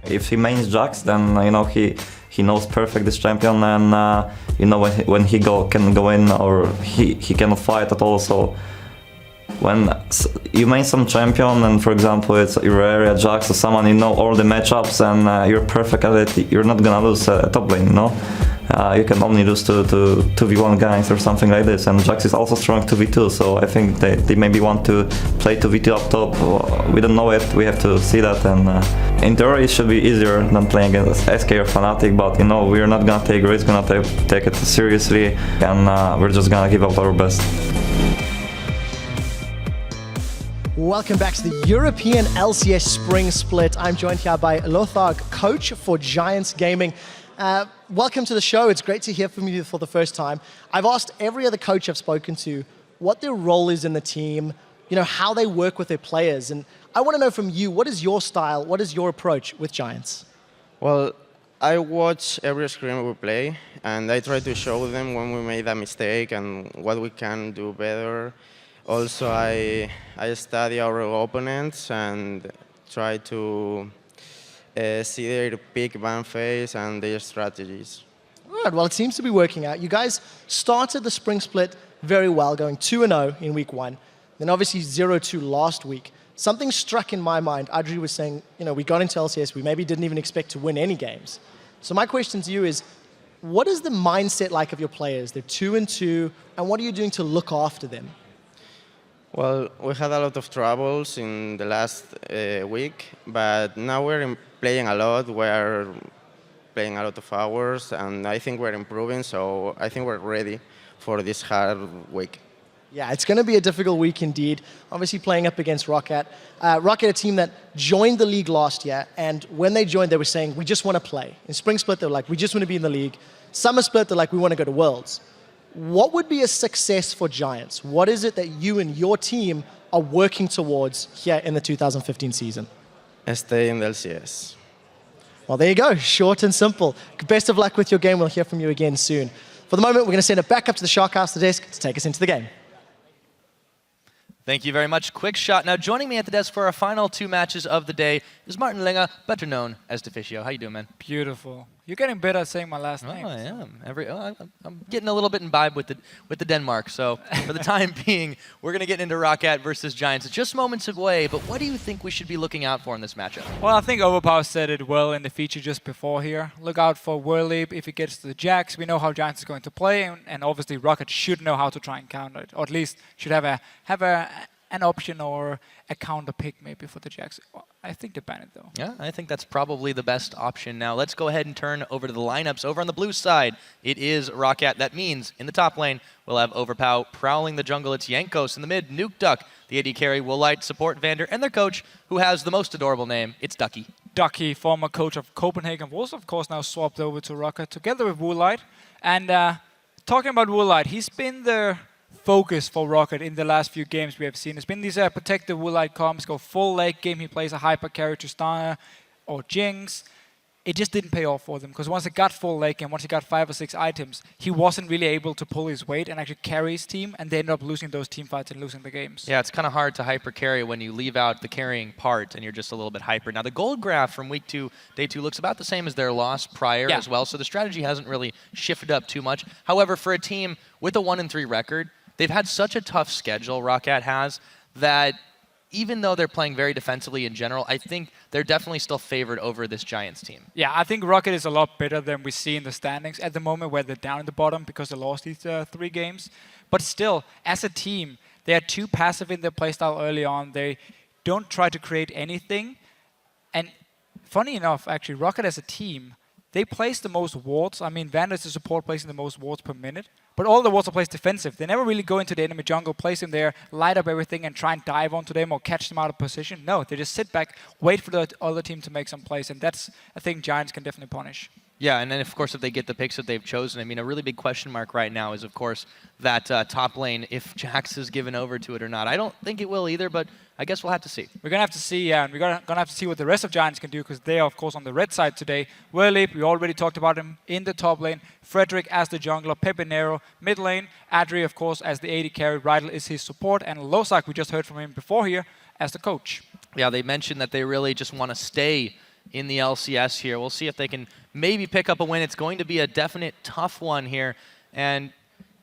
If he mains Jax, then he knows perfect this champion, and when he can go in, or he cannot fight at all. So when you main some champion, and for example it's your area Jax or someone, you know all the matchups, and you're perfect at it, you're not gonna lose top lane, you can only lose to 2v1 guys or something like this, and Jax is also strong 2v2, so I think they maybe want to play 2v2 up top. We don't know it, we have to see that, and in theory it should be easier than playing against SK or Fnatic, but we're not gonna take risks, gonna take it seriously, and we're just gonna give up our best. Welcome back to the European LCS Spring Split. I'm joined here by Lothar, coach for Giants Gaming. Welcome to the show. It's great to hear from you for the first time. I've asked every other coach I've spoken to what their role is in the team, how they work with their players. And I want to know from you, what is your style? What is your approach with Giants? Well, I watch every scrim we play, and I try to show them when we made a mistake and what we can do better. Also, I study our opponents and try to see their peak ban phase and their strategies. All right, well, it seems to be working out. You guys started the Spring Split very well, going 2-0 in week 1. Then obviously 0-2 last week. Something struck in my mind. Adri was saying, we got into LCS, we maybe didn't even expect to win any games. So my question to you is, what is the mindset like of your players? They're 2-2, and what are you doing to look after them? Well, we had a lot of troubles in the last week, but now we're playing a lot. We're playing a lot of hours, and I think we're improving, so I think we're ready for this hard week. Yeah, it's going to be a difficult week indeed. Obviously playing up against ROC. ROC, a team that joined the league last year, and when they joined, they were saying, we just want to play. In Spring Split, they were like, we just want to be in the league. Summer Split, they're like, we want to go to Worlds. What would be a success for Giants? What is it that you and your team are working towards here in the 2015 season? Stay in the LCS. Well, there you go. Short and simple. Best of luck with your game. We'll hear from you again soon. For the moment, we're going to send it back up to the Sharkhouse, the desk, to take us into the game. Thank you very much. Quick shot. Now, joining me at the desk for our final 2 matches of the day is Martin Linge, better known as Deficio. How you doing, man? Beautiful. You're getting better at saying my last name. I am. I'm getting a little bit imbibed with the Denmark. So for the time being, we're going to get into ROC versus Giants. It's just moments away, but what do you think we should be looking out for in this matchup? Well, I think Overpower said it well in the feature just before here. Look out for World Leap if it gets to the Jax. We know how Giants is going to play, and obviously Rocket should know how to try and counter it, or at least should have an option or a counter pick maybe for the Jax. I think they ban it though. Yeah, I think that's probably the best option. Now let's go ahead and turn over to the lineups. Over on the blue side, it is ROC. That means in the top lane, we'll have Overpow prowling the jungle. It's Yankos in the mid, Nuke Duck, the AD carry, Woolite, support Vander, and their coach, who has the most adorable name. It's Ducky. Ducky, former coach of Copenhagen, was of course now swapped over to ROC together with Woolite. And talking about Woolite, he's been the focus for Rocket in the last few games we have seen. It's been these protective Woolite comps, go full late game, he plays a hyper carry to Stana or Jinx. It just didn't pay off for them, because once it got full late game, once he got 5 or 6 items, he wasn't really able to pull his weight and actually carry his team, and they ended up losing those team fights and losing the games. Yeah, it's kind of hard to hyper carry when you leave out the carrying part and you're just a little bit hyper. Now the gold graph from week 2, day 2 looks about the same as their loss prior as well, so the strategy hasn't really shifted up too much. However, for a team with a 1-3 record, they've had such a tough schedule, ROC has, that even though they're playing very defensively in general, I think they're definitely still favored over this Giants team. Yeah, I think Rocket is a lot better than we see in the standings at the moment, where they're down in the bottom because they lost these 3 games. But still, as a team, they are too passive in their playstyle early on. They don't try to create anything. And funny enough, actually, Rocket as a team, they place the most wards. I mean, Vander is the support placing the most wards per minute. But all the wards are placed defensive. They never really go into the enemy jungle, place them there, light up everything, and try and dive onto them or catch them out of position. No, they just sit back, wait for the other team to make some plays. And that's a thing Giants can definitely punish. Yeah, and then, of course, if they get the picks that they've chosen, I mean, a really big question mark right now is, of course, that top lane, if Jax is given over to it or not. I don't think it will either, but I guess we'll have to see. We're going to have to see, and we're going to have to see what the rest of Giants can do, because they are, of course, on the red side today. Werleap, we already talked about him in the top lane. Frederick as the jungler, Pepinero, mid lane. Adri, of course, as the AD carry. Rydal is his support, and Losak, we just heard from him before here, as the coach. Yeah, they mentioned that they really just want to stay in the LCS here. We'll see if they can maybe pick up a win. It's going to be a definite tough one here. And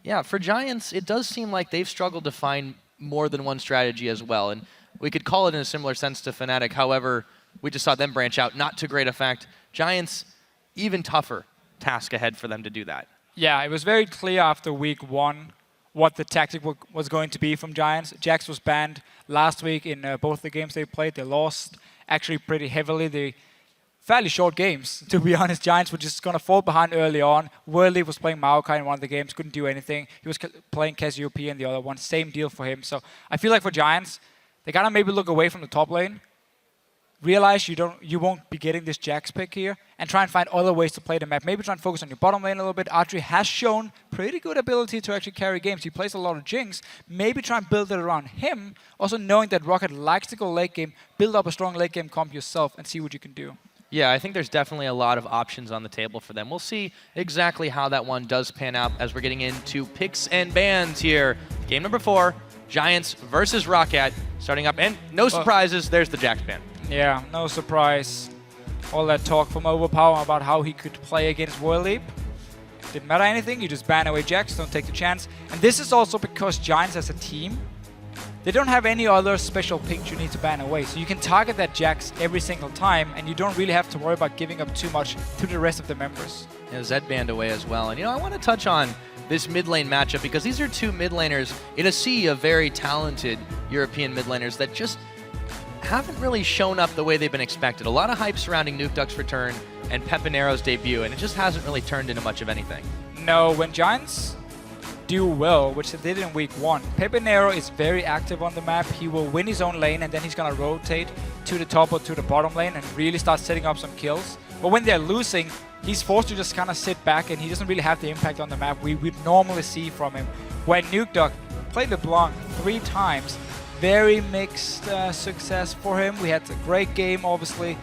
yeah, for Giants, it does seem like they've struggled to find more than one strategy as well. And we could call it in a similar sense to Fnatic. However, we just saw them branch out, not to great effect. Giants, even tougher task ahead for them to do that. Yeah, it was very clear after week 1 what the tactic was going to be from Giants. Jax was banned last week in both the games they played. They lost actually pretty heavily. They fairly short games, to be honest. Giants were just going to fall behind early on. Worley was playing Maokai in one of the games, couldn't do anything. He was playing Cassiopeia in the other one. Same deal for him. So I feel like for Giants, they gotta maybe look away from the top lane, realize you won't be getting this Jax pick here, and try and find other ways to play the map. Maybe try and focus on your bottom lane a little bit. Archery has shown pretty good ability to actually carry games. He plays a lot of Jinx. Maybe try and build it around him. Also knowing that Rocket likes to go late game, build up a strong late game comp yourself and see what you can do. Yeah, I think there's definitely a lot of options on the table for them. We'll see exactly how that one does pan out as we're getting into picks and bans here. Game number 4, Giants versus Rocket, starting up. And no surprises, there's the Jax ban. Yeah, no surprise. All that talk from Overpower about how he could play against Worley. Didn't matter anything, you just ban away Jax, don't take the chance. And this is also because Giants as a team, they don't have any other special picks you need to ban away. So you can target that Jax every single time, and you don't really have to worry about giving up too much to the rest of the members. Yeah, Zed banned away as well. And I want to touch on this mid lane matchup because these are two mid laners in a sea of very talented European mid laners that just haven't really shown up the way they've been expected. A lot of hype surrounding Nukeduck's return and Pepinero's debut, and it just hasn't really turned into much of anything. No, when Giants do well, which they did in week 1, Pepinero is very active on the map. He will win his own lane, and then he's going to rotate to the top or to the bottom lane and really start setting up some kills. But when they're losing, he's forced to just kind of sit back, and he doesn't really have the impact on the map we would normally see from him. When Nukeduck played LeBlanc 3 times, very mixed success for him. We had a great game, obviously,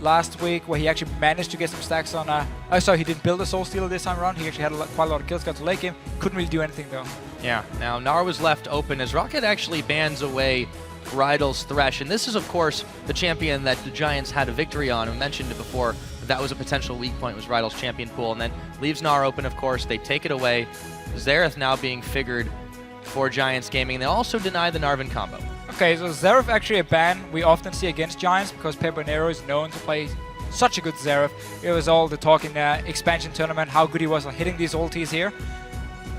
last week where he actually managed to get some stacks on he didn't build a Soul Stealer this time around. He actually had quite a lot of kills, got to late game. Couldn't really do anything though. Yeah, now Gnar was left open as Rocket actually bans away Rydell's Thresh. And this is, of course, the champion that the Giants had a victory on. I mentioned it before. That was a potential weak point, was Rydell's champion pool. And then leaves Gnar open, of course. They take it away. Xerath now being figured for Giants Gaming. And they also deny the Narvan combo. Okay, so Xerath actually a ban we often see against Giants because Pepinero is known to play such a good Xerath. It was all the talk in the expansion tournament, how good he was at hitting these ultis here.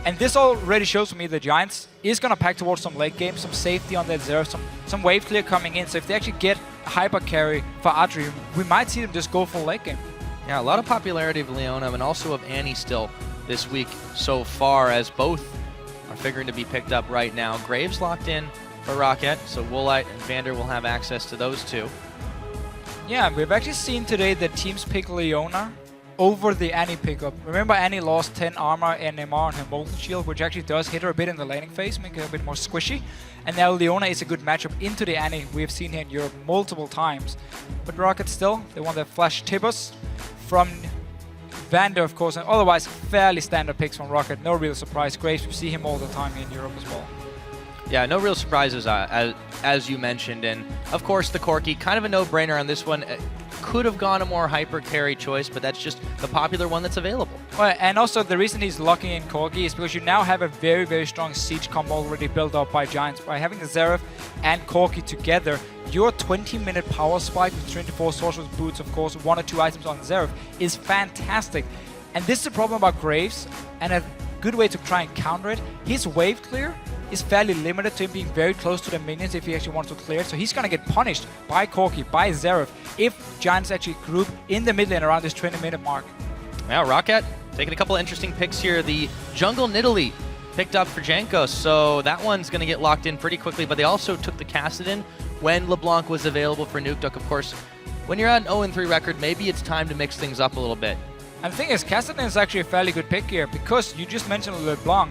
And this already shows for me the Giants is going to pack towards some late game, some safety on that Xerath, some wave clear coming in. So if they actually get a hyper carry for Adri, we might see them just go full late game. Yeah, a lot of popularity of Leona and also of Annie still this week so far, as both are figuring to be picked up right now. Graves locked in for Rocket, so Woolite and Vander will have access to those two. Yeah, we've actually seen today that teams pick Leona over the Annie pickup. Remember, Annie lost 10 armor and MR on her Molten Shield, which actually does hit her a bit in the laning phase, make her a bit more squishy. And now Leona is a good matchup into the Annie we've seen here in Europe multiple times. But Rocket still, they want their Flash Tibbers from Vander, of course, and otherwise fairly standard picks from Rocket. No real surprise. Graves, we see him all the time in Europe as well. Yeah, no real surprises as you mentioned. And of course the Corki, kind of a no-brainer on this one. Could have gone a more hyper carry choice, but that's just the popular one that's available. Well, and also the reason he's locking in Corki is because you now have a very, very strong siege combo already built up by Giants. By having the Xerath and Corki together, your 20-minute power spike with 24 Sorcerer's Boots, of course, 1 or 2 items on Xerath, is fantastic. And this is the problem about Graves, and a good way to try and counter it. His wave clear is fairly limited to him being very close to the minions if he actually wants to clear it. So he's going to get punished by Corki, by Xerath, if Giants actually group in the mid lane around this 20-minute mark. Now, Rocket taking a couple of interesting picks here. The Jungle Nidalee picked up for Jankos, so that one's going to get locked in pretty quickly. But they also took the Kassadin when LeBlanc was available for Nukeduck. Of course, when you're at an 0-3 record, maybe it's time to mix things up a little bit. And the thing is, Kassadin is actually a fairly good pick here because you just mentioned LeBlanc.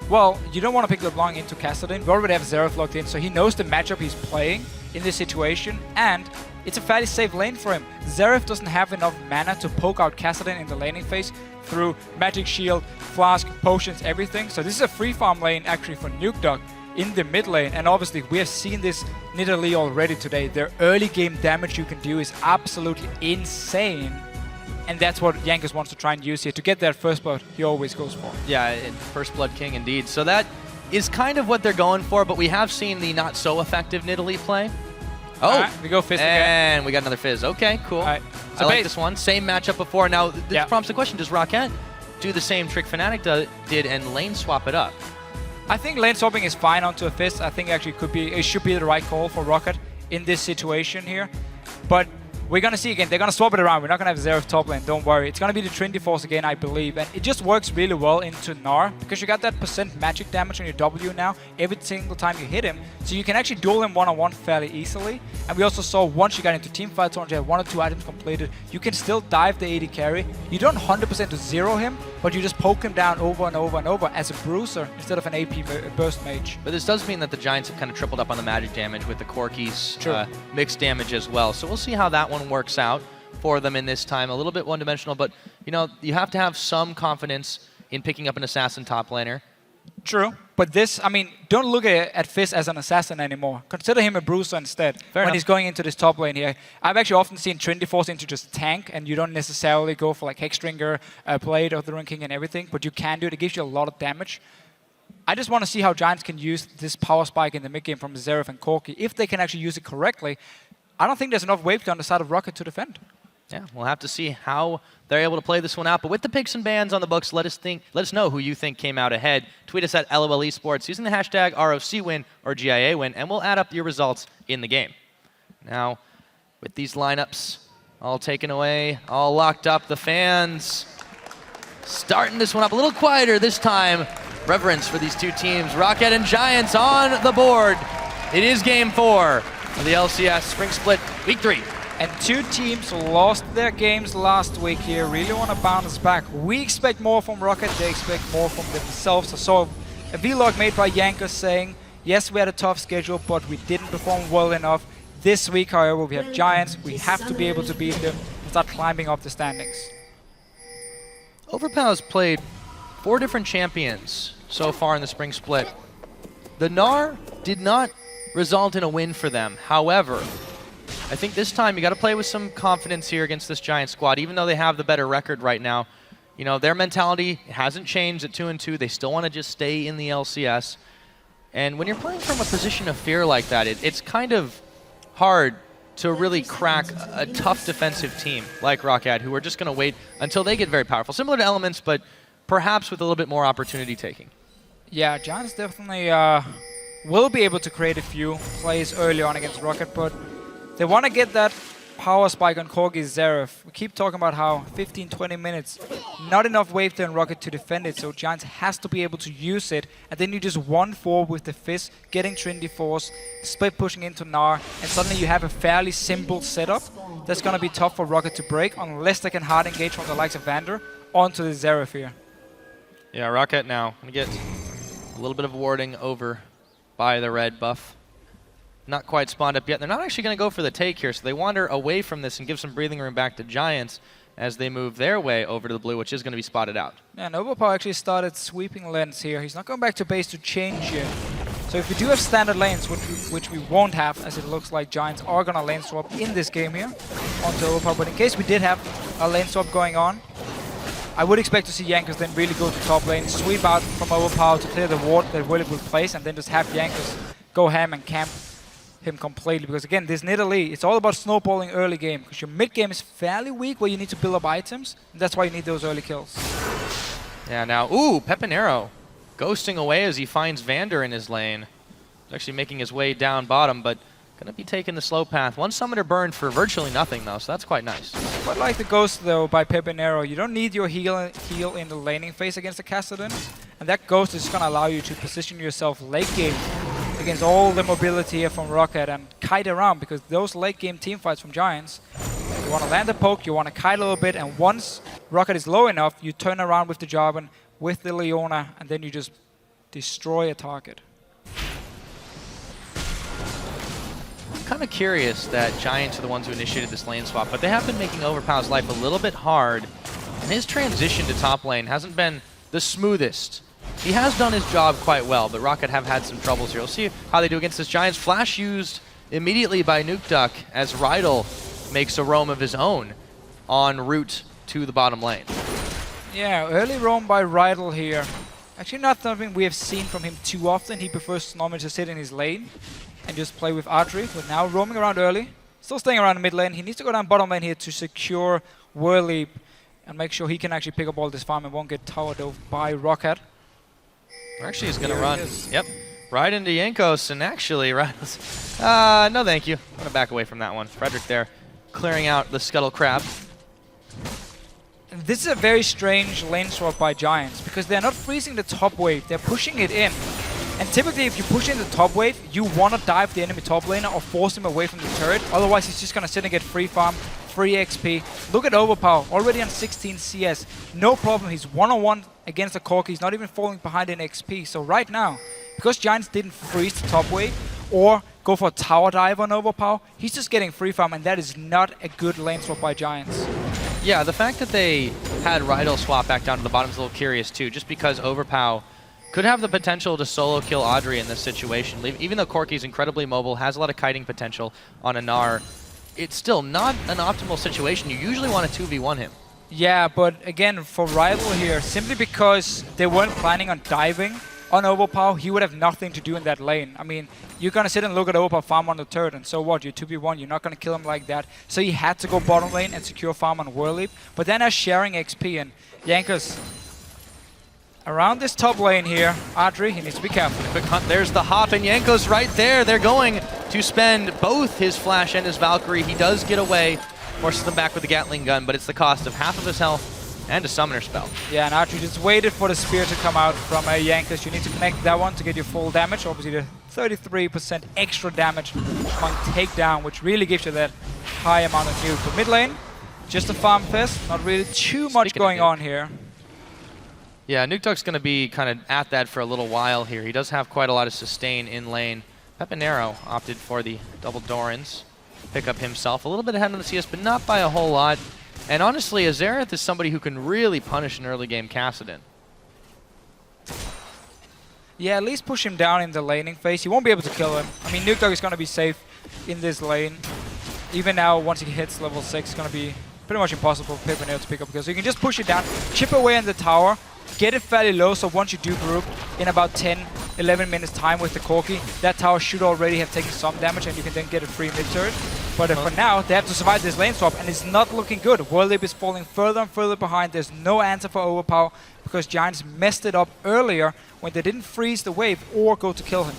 Well, you don't want to pick LeBlanc into Kassadin. We already have Xerath locked in, so he knows the matchup he's playing in this situation, and it's a fairly safe lane for him. Xerath doesn't have enough mana to poke out Kassadin in the laning phase through Magic Shield, Flask, Potions, everything. So this is a free farm lane actually for Nukeduck. in the mid lane. And obviously, we have seen this Nidalee already today. Their early game damage you can do is absolutely insane. And that's what Jankos wants to try and use here. To get that first blood, he always goes for. Yeah, first blood king indeed. So that is kind of what they're going for, but we have seen the not so effective Nidalee play. Oh, right, we go Fizz again. And we got another Fizz. Okay, cool. Right. I like this one. Same matchup before. Now, this prompts the question, does Rocket do the same trick Fnatic did and lane swap it up? I think lane swapping is fine onto a Fizz. I think actually it should be the right call for Rocket in this situation here. But we're going to see again, they're going to swap it around. We're not going to have Xerath top lane, don't worry. It's going to be the Trinity Force again, I believe. And it just works really well into Gnar, because you got that % magic damage on your W now, every single time you hit him. So you can actually duel him one-on-one fairly easily. And we also saw once you got into team fights, once you had 1 or 2 items completed, you can still dive the AD carry. You don't 100% to zero him, but you just poke him down over and over and over as a bruiser instead of an AP burst mage. But this does mean that the Giants have kind of tripled up on the magic damage with the Corki's mixed damage as well. So we'll see how that one works out for them in this time. A little bit one-dimensional, but you know, you have to have some confidence in picking up an assassin top laner. True, but this, I mean, don't look at Fizz as an assassin anymore. Consider him a bruiser instead when he's going into this top lane here. I've actually often seen Trinity Force into just tank, and you don't necessarily go for like Hexdrinker, Blade, or the Rune King and everything, but you can do it. It gives you a lot of damage. I just want to see how Giants can use this power spike in the mid game from Xerath and Corki. If they can actually use it correctly, I don't think there's enough wave on the side of Rocket to defend. Yeah, we'll have to see how they're able to play this one out. But with the picks and bans on the books, let us know who you think came out ahead. Tweet us at LOL Esports using the hashtag ROC win or GIA win, and we'll add up your results in the game. Now, with these lineups all taken away, all locked up, the fans starting this one up a little quieter this time. Reverence for these two teams. Rocket and Giants on the board. It is game 4 of the LCS Spring Split Week 3. And 2 teams lost their games last week here, really want to bounce back. We expect more from Rocket, they expect more from themselves. I saw a vlog made by Jankos saying, yes, we had a tough schedule, but we didn't perform well enough. This week, however, we have Giants. We have to be able to beat them and start climbing up the standings. Overpow's played 4 different champions so far in the Spring Split. The Gnar did not result in a win for them. However, I think this time you got to play with some confidence here against this Giant squad. Even though they have the better record right now, you know, their mentality hasn't changed at 2-2. They still want to just stay in the LCS. And when you're playing from a position of fear like that, it's kind of hard to really crack a tough defensive team like Rocket, who are just going to wait until they get very powerful. Similar to Elements, but perhaps with a little bit more opportunity taking. Yeah, Giants definitely will be able to create a few plays early on against Rocket, but they want to get that power spike on Corgi's Xerath. We keep talking about how 15-20 minutes, not enough wave there in Rocket to defend it, so Giants has to be able to use it, and then you just 1-4 with the Fizz, getting Trinity Force, split pushing into Gnar, and suddenly you have a fairly simple setup that's going to be tough for Rocket to break, unless they can hard engage from the likes of Vander onto the Xerath here. Yeah, Rocket now going to get a little bit of warding over by the red buff. Not quite spawned up yet. They're not actually going to go for the take here, so they wander away from this and give some breathing room back to Giants as they move their way over to the blue, which is going to be spotted out. Yeah, and Overpower actually started sweeping lanes here. He's not going back to base to change it. So if we do have standard lanes, which we won't have, as it looks like Giants are going to lane swap in this game here onto Overpower. But in case we did have a lane swap going on, I would expect to see Jankos then really go to top lane, sweep out from Overpower to clear the ward that Willie will place, and then just have Jankos go ham and camp him completely. Because again, this Nidalee, it's all about snowballing early game, because your mid game is fairly weak where you need to build up items, and that's why you need those early kills. Yeah, now, ooh, Pepinero ghosting away as he finds Vander in his lane. He's actually making his way down bottom, but going to be taking the slow path. One summoner burned for virtually nothing, though, so that's quite nice. Quite like the ghost, though, by Pepinero. You don't need your heal in the laning phase against the Kassadin, and that ghost is going to allow you to position yourself late game against all the mobility here from Rocket and kite around, because those late game team fights from Giants, you want to land a poke, you want to kite a little bit, and once Rocket is low enough, you turn around with the Jarvan, with the Leona, and then you just destroy a target. I'm kind of curious that Giants are the ones who initiated this lane swap, but they have been making Overpow's life a little bit hard, and his transition to top lane hasn't been the smoothest he has done his job quite well, but Rocket have had some troubles here. We'll see how they do against this Giants. Flash used immediately by Nukeduck as Rydell makes a roam of his own en route to the bottom lane. Yeah, early roam by Rydell here. Actually not something we have seen from him too often. He prefers normally to sit in his lane and just play with Adri, but now roaming around early. Still staying around the mid lane. He needs to go down bottom lane here to secure Whirlleap and make sure he can actually pick up all this farm and won't get towered over by Rocket. Actually, he's going to run. Yep. Right into Jankos, and actually, no thank you. I'm going to back away from that one. Frederick there, clearing out the Scuttle Crab. And this is a very strange lane swap by Giants, because they're not freezing the top wave, they're pushing it in. And typically, if you push in the top wave, you want to dive the enemy top laner or force him away from the turret. Otherwise, he's just going to sit and get free farm, free XP. Look at Overpower, already on 16 CS. No problem, he's one-on-one against the Corki. He's not even falling behind in XP. So right now, because Giants didn't freeze the top wave or go for a tower dive on Overpower, he's just getting free farm, and that is not a good lane swap by Giants. Yeah, the fact that they had Rydell swap back down to the bottom is a little curious too, just because Overpower could have the potential to solo kill Audrey in this situation. Even though Corki's incredibly mobile, has a lot of kiting potential on Anar, it's still not an optimal situation. You usually want to 2v1 him. Yeah, but again, for Rydell here, simply because they weren't planning on diving on Overpower, he would have nothing to do in that lane. I mean, you're going to sit and look at Overpower farm on the turret, and so what? You're 2v1, you're not going to kill him like that. So he had to go bottom lane and secure farm on Whirlleap, but then as sharing XP, and Jankos around this top lane here, Adri, he needs to be careful. Quick hunt, there's the hop, and Jankos right there. They're going to spend both his Flash and his Valkyrie. He does get away, forces them back with the Gatling gun, but it's the cost of half of his health and a summoner spell. Yeah, and Adri just waited for the spear to come out from Jankos. You need to connect that one to get your full damage. Obviously the 33% extra damage on takedown, which really gives you that high amount of nuke. But mid lane, just a farm fest, not really too much going on here. Yeah, Nukeduck's going to be kind of at that for a little while here. He does have quite a lot of sustain in lane. Pepinero opted for the double Dorans. Pick up himself a little bit ahead on the CS, but not by a whole lot. And honestly, Azereth is somebody who can really punish an early game Kassadin. Yeah, at least push him down in the laning phase. He won't be able to kill him. I mean, Nukeduck is going to be safe in this lane. Even now, once he hits level 6, it's going to be pretty much impossible for Pepinero to pick up. So you can just push it down, chip away on the tower, get it fairly low, so once you do group in about 10-11 minutes time with the Corki, that tower should already have taken some damage, and you can then get a free mid-turret. But for now, they have to survive this lane swap, and it's not looking good. Whirlleap is falling further and further behind. There's no answer for Overpower because Giants messed it up earlier when they didn't freeze the wave or go to kill him.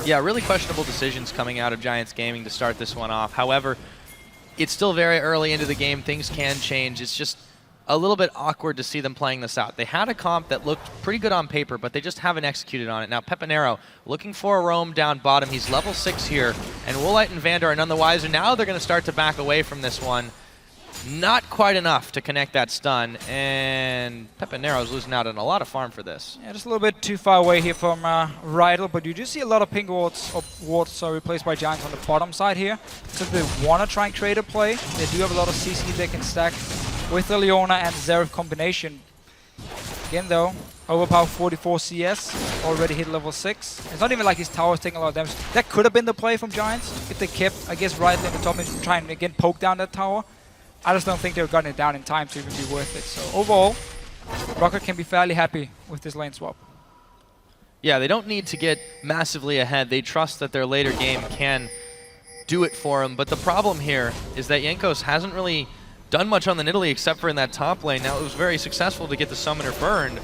Yeah, really questionable decisions coming out of Giants Gaming to start this one off. However, it's still very early into the game. Things can change. It's just a little bit awkward to see them playing this out. They had a comp that looked pretty good on paper, but they just haven't executed on it. Now, Pepinero looking for a roam down bottom. He's level 6 here, and Woolite and Vander are none the wiser. Now they're going to start to back away from this one. Not quite enough to connect that stun, and Pepinero's losing out on a lot of farm for this. Yeah, just a little bit too far away here from Rydell, but you do see a lot of ping wards, replaced by Giants on the bottom side here. So they want to try and create a play. They do have a lot of CC they can stack with the Leona and Xerath combination. Again though, Overpower 44 CS, already hit level 6. It's not even like his tower's taking a lot of damage. That could have been the play from Giants if they kept, I guess, Rydell in the top and try and again poke down that tower. I just don't think they've gotten it down in time to even be worth it. So overall, Rocket can be fairly happy with this lane swap. Yeah, they don't need to get massively ahead. They trust that their later game can do it for them. But the problem here is that Jankos hasn't really done much on the Nidalee except for in that top lane. Now, it was very successful to get the summoner burned,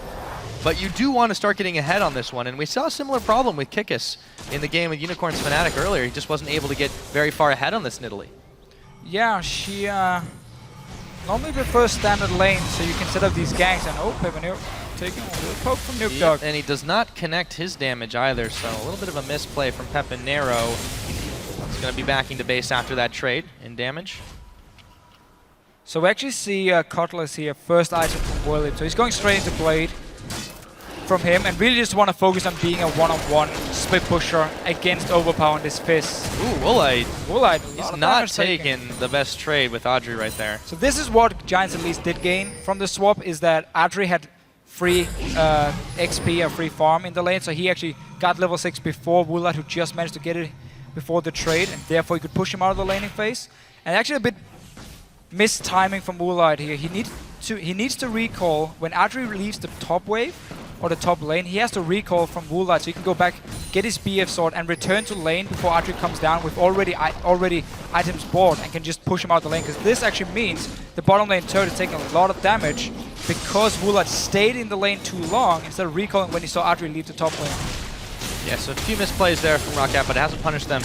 but you do want to start getting ahead on this one. And we saw a similar problem with Kikis in the game with Unicorn's Fnatic earlier. He just wasn't able to get very far ahead on this Nidalee. Yeah, she normally prefers standard lane, so you can set up these ganks. And oh, Pepinero taking a little poke from Nukeduck. Yep, and he does not connect his damage either, so a little bit of a misplay from Pepinero. He's going to be backing to base after that trade in damage. So we actually see Cutlass here, first item from Whirlleap. So he's going straight into Blade from him, and really just want to focus on being a one-on-one split pusher against Overpower in this fist. Ooh, Woolite. He's not taking the best trade with Audrey right there. So this is what Giants at least did gain from the swap, is that Adri had free XP or free farm in the lane, so he actually got level 6 before Woolite, who just managed to get it before the trade, and therefore he could push him out of the laning phase. And actually a bit missed timing from Woolite here. He needs to recall when Adri leaves the top wave or the top lane. He has to recall from Woolite, so he can go back, get his BF sword, and return to lane before Adri comes down with already items bought and can just push him out the lane. Because this actually means the bottom lane turret is taking a lot of damage because Woolite stayed in the lane too long instead of recalling when he saw Adri leave the top lane. Yeah, so a few misplays there from ROC, but it hasn't punished them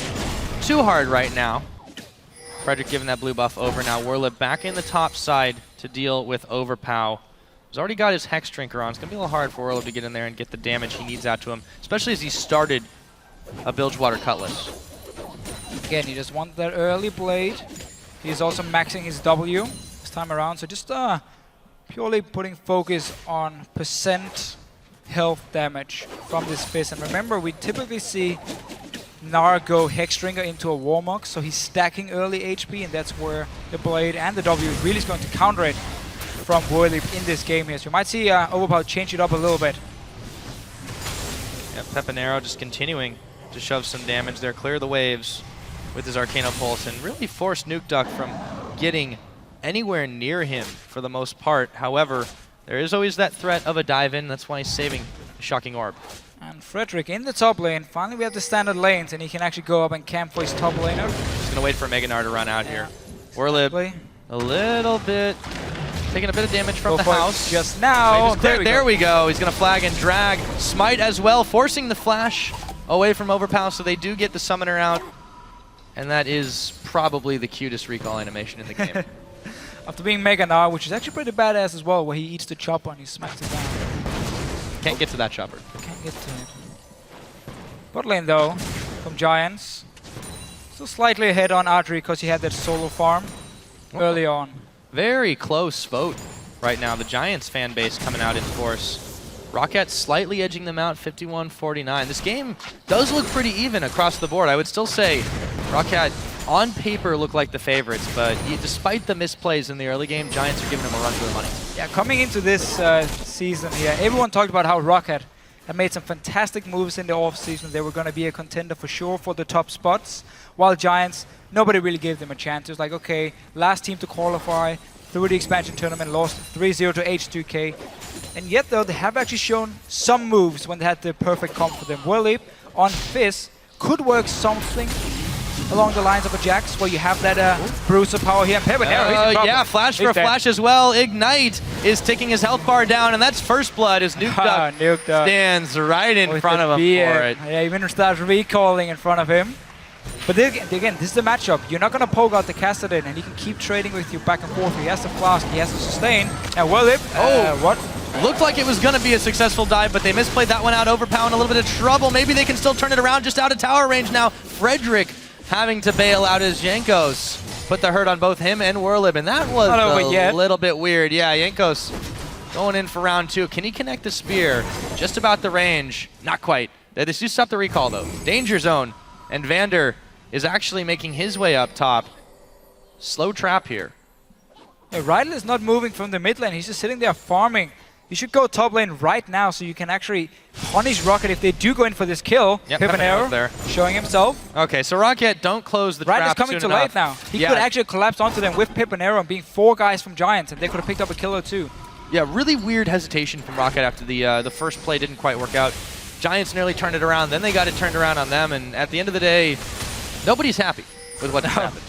too hard right now. Frederick giving that blue buff over now. Werlip back in the top side to deal with Overpow. He's already got his Hex Drinker on. It's going to be a little hard for Werlip to get in there and get the damage he needs out to him, especially as he started a Bilgewater Cutlass. Again, he just wants that early blade. He's also maxing his W this time around, so just purely putting focus on percent health damage from this Fizz. And remember, we typically see Gnar go Hexdrinker into a Warmog, so he's stacking early HP, and that's where the blade and the W really is going to counter it from Werlip in this game here. So you might see Overpower change it up a little bit. Yeah, Pepinero just continuing to shove some damage there, clear the waves with his Arcano Pulse, and really force Nukeduck from getting anywhere near him for the most part. However, there is always that threat of a dive-in. That's why he's saving the Shocking Orb. And Frederick in the top lane. Finally, we have the standard lanes, and he can actually go up and camp for his top laner. He's going to wait for Mega Gnar to run out here. Werlip, a little bit, taking a bit of damage from the house. Just now. There we go. He's going to flag and drag. Smite as well, forcing the flash away from Overpow, so they do get the summoner out. And that is probably the cutest recall animation in the game. After being Mega Gnar, which is actually pretty badass as well, where he eats the chopper and he smacks it down. Can't get to that chopper. Can't get to it. Bot lane though, from Giants. Still slightly ahead on Adri because he had that solo farm early on. Very close vote right now. The Giants fan base coming out in force. Rocket slightly edging them out, 51-49. This game does look pretty even across the board. I would still say Rocket on paper look like the favorites, but despite the misplays in the early game, Giants are giving them a run for their money. Yeah, coming into this season here, everyone talked about how Rocket had made some fantastic moves in the off-season. They were going to be a contender for sure for the top spots, while Giants, nobody really gave them a chance. It was like, okay, last team to qualify through the expansion tournament, lost 3-0 to H2K. And yet, though, they have actually shown some moves when they had the perfect comp for them. Werlip on Fizz could work something along the lines of a Jax, where you have that Bruiser power here. Yeah, flash for a flash as well. Ignite is taking his health bar down, and that's first blood as Nukeduck stands right in front of him for it. Yeah, even starts recalling in front of him. But again, this is the matchup. You're not going to poke out the Cassidy, and he can keep trading with you back and forth. He has the flask, he has the sustain. And Werlip, what? Looked like it was going to be a successful dive, but they misplayed that one out. Overpower in a little bit of trouble. Maybe they can still turn it around, just out of tower range now. Frederick having to bail out his Jankos. Put the hurt on both him and Werlip, and that was a little bit weird. Yeah, Jankos going in for round 2. Can he connect the spear? Just about the range. Not quite. They do stop the recall, though. Danger zone. And Vander is actually making his way up top. Slow trap here. Yeah, Rydell is not moving from the mid lane. He's just sitting there farming. You should go top lane right now so you can actually punish Rocket if they do go in for this kill. Yep, Pepinero there, showing himself. Okay, so Rocket don't close the trap Rydell's coming too late now. He could actually collapse onto them with Pepinero and being 4 guys from Giants, and they could have picked up a kill or 2. Yeah, really weird hesitation from Rocket after the first play didn't quite work out. Giants nearly turned it around, then they got it turned around on them, and at the end of the day, nobody's happy with what happened.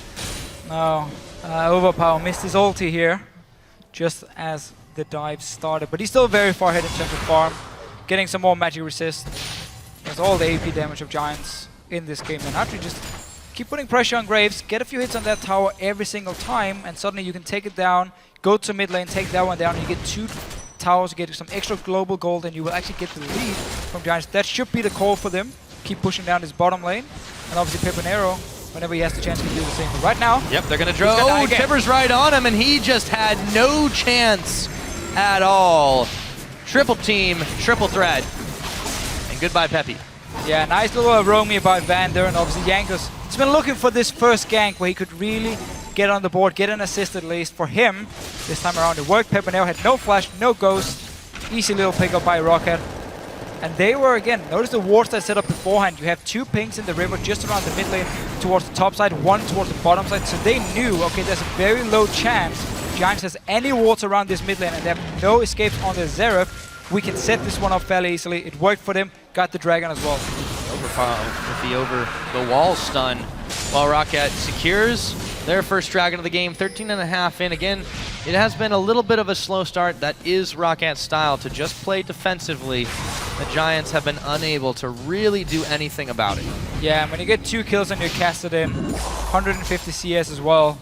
No, Overpower missed his ulti here, just as the dive started, but he's still very far ahead in terms of farm, getting some more magic resist. There's all the AP damage of Giants in this game, and Atri just keep putting pressure on Graves, get a few hits on that tower every single time, and suddenly you can take it down, go to mid lane, take that one down, and you get 2 towers, get some extra global gold, and you will actually get the lead from Giants. That should be the call for them. Keep pushing down this bottom lane, and obviously Pepinero, whenever he has the chance, can do the same. But right now, yep, they're gonna draw. Oh, Tibbers right on him, and he just had no chance at all. Triple team, triple threat, and goodbye Peppy. Yeah, nice little Romy by Vander, and obviously Jankos. He's been looking for this first gank where he could really get on the board, get an assist at least for him. This time around it worked. Pepinero had no flash, no ghost, Easy little pickup by Rocket. And they were, again, notice the wards that set up beforehand. You have 2 pings in the river just around the mid lane towards the top side, 1 towards the bottom side. So they knew, okay, there's a very low chance Giants has any wards around this mid lane and they have no escapes on the Xerath. We can set this one up fairly easily. It worked for them, got the dragon as well. With the over the wall stun, while Rocket secures their first dragon of the game, 13.5 in. Again, it has been a little bit of a slow start. That is Rocket's style, to just play defensively. The Giants have been unable to really do anything about it. Yeah, and when you get 2 kills on your Cassidy, 150 CS as well,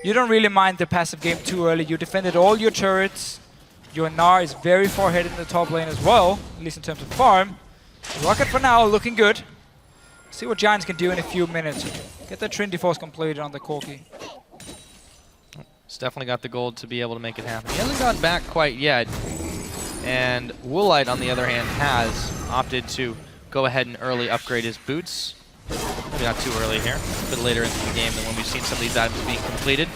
you don't really mind the passive game too early. You defended all your turrets. Your Gnar is very far ahead in the top lane as well, at least in terms of farm. Rocket for now looking good. See what Giants can do in a few minutes. Get that Trinity Force completed on the Corki. He's definitely got the gold to be able to make it happen. He hasn't gotten back quite yet. And Woolite, on the other hand, has opted to go ahead and early upgrade his boots. Maybe not too early here, a bit later into the game than when we've seen some of these items being completed.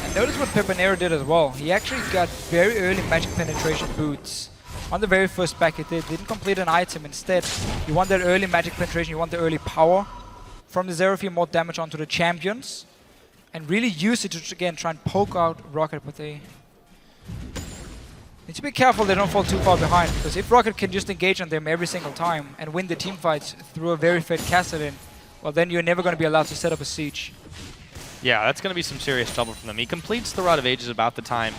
And notice what Pepinero did as well. He actually got very early magic penetration boots. On the very first back, he didn't complete an item. Instead, you want that early magic penetration, you want the early power from the Xerath, more damage onto the champions, and really use it to, again, try and poke out Rocket, but they need to be careful they don't fall too far behind, because if Rocket can just engage on them every single time and win the team fights through a very fed Cassidy, well, then you're never going to be allowed to set up a siege. Yeah, that's going to be some serious trouble for them. He completes the Rod of Ages about the time